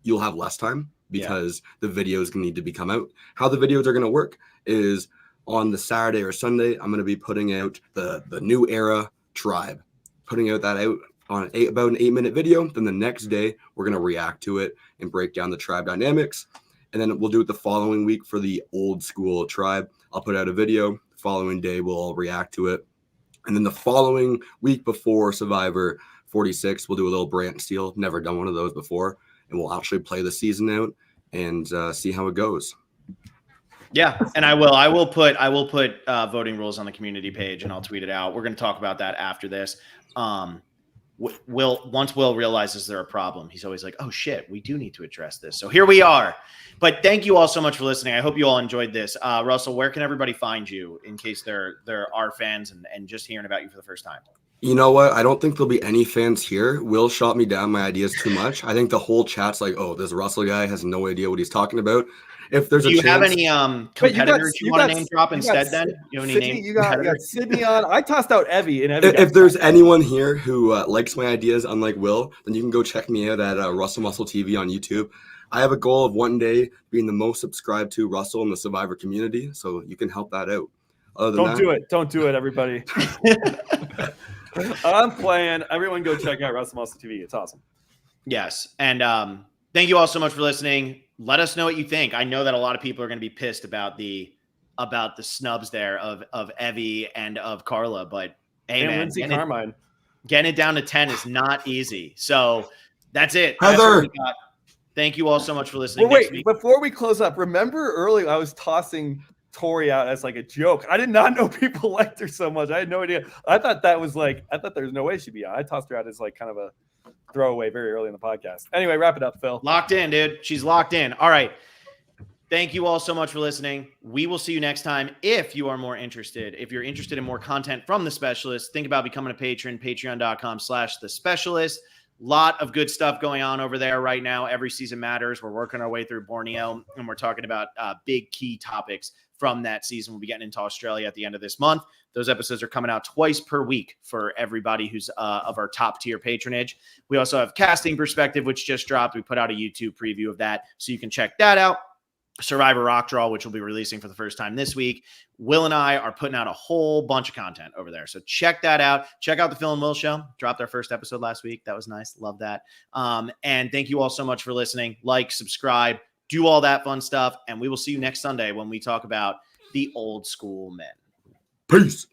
you'll have less time because the videos need to be come out. How the videos are going to work is on the Saturday or Sunday, I'm going to be putting out the new era tribe, putting out on about an 8-minute video. Then the next day, we're going to react to it and break down the tribe dynamics. And then we'll do it the following week for the old school tribe. I'll put out a video. The following day, we'll all react to it. And then the following week before Survivor 46, we'll do a little brand steal. Never done one of those before. And we'll actually play the season out and see how it goes. Yeah, and I will put voting rules on the community page, and I'll tweet it out. We're going to talk about that after this. Once Will realizes they're a problem, he's always like, "Oh shit, we do need to address this." So here we are. But thank you all so much for listening. I hope you all enjoyed this. Russell, where can everybody find you in case there are fans and just hearing about you for the first time? You know what? I don't think there'll be any fans here. Will shot me down my ideas too much. I think the whole chat's like, "Oh, this Russell guy has no idea what he's talking about." If there's do you have any competitors you want to name drop instead? Then you have any name? You got Sydney on. I tossed out Evie, and if there's anyone here who likes my ideas, unlike Will, then you can go check me out at Russell Muscle TV on YouTube. I have a goal of one day being the most subscribed to Russell in the Survivor community, so you can help that out. Don't do it, everybody. I'm playing. Everyone, go check out Russell Muscle TV. It's awesome. Yes, and thank you all so much for listening. Let us know what you think. I know that a lot of people are going to be pissed about the snubs there of Evie and of Carla, but hey, and man, Lindsay Carmine. Getting it down to 10 is not easy. So that's it. Heather. Thank you all so much for listening. Well, wait, before we close up, remember earlier I was tossing Tori out as like a joke. I did not know people liked her so much. I had no idea. I thought there was no way she'd be out. I tossed her out as like kind of a throwaway very early in the podcast. Anyway, wrap it up, Phil. Locked in, dude. She's locked in. All right. Thank you all so much for listening. We will see you next time. If you are more interested, if you're interested in more content from The Specialist, think about becoming a patron, patreon.com/The Specialist. Lot of good stuff going on over there right now. Every season matters. We're working our way through Borneo, and we're talking about big key topics from that season. We'll be getting into Australia at the end of this month. Those episodes are coming out twice per week for everybody who's of our top tier patronage. We also have Casting Perspective, which just dropped. We put out a YouTube preview of that, so you can check that out. Survivor Rock Draw, which we'll be releasing for the first time this week. Will and I are putting out a whole bunch of content over there. So check that out. Check out the Phil and Will Show. Dropped our first episode last week. That was nice. Love that. And thank you all so much for listening. Like, subscribe, do all that fun stuff. And we will see you next Sunday when we talk about the old school men. Peace.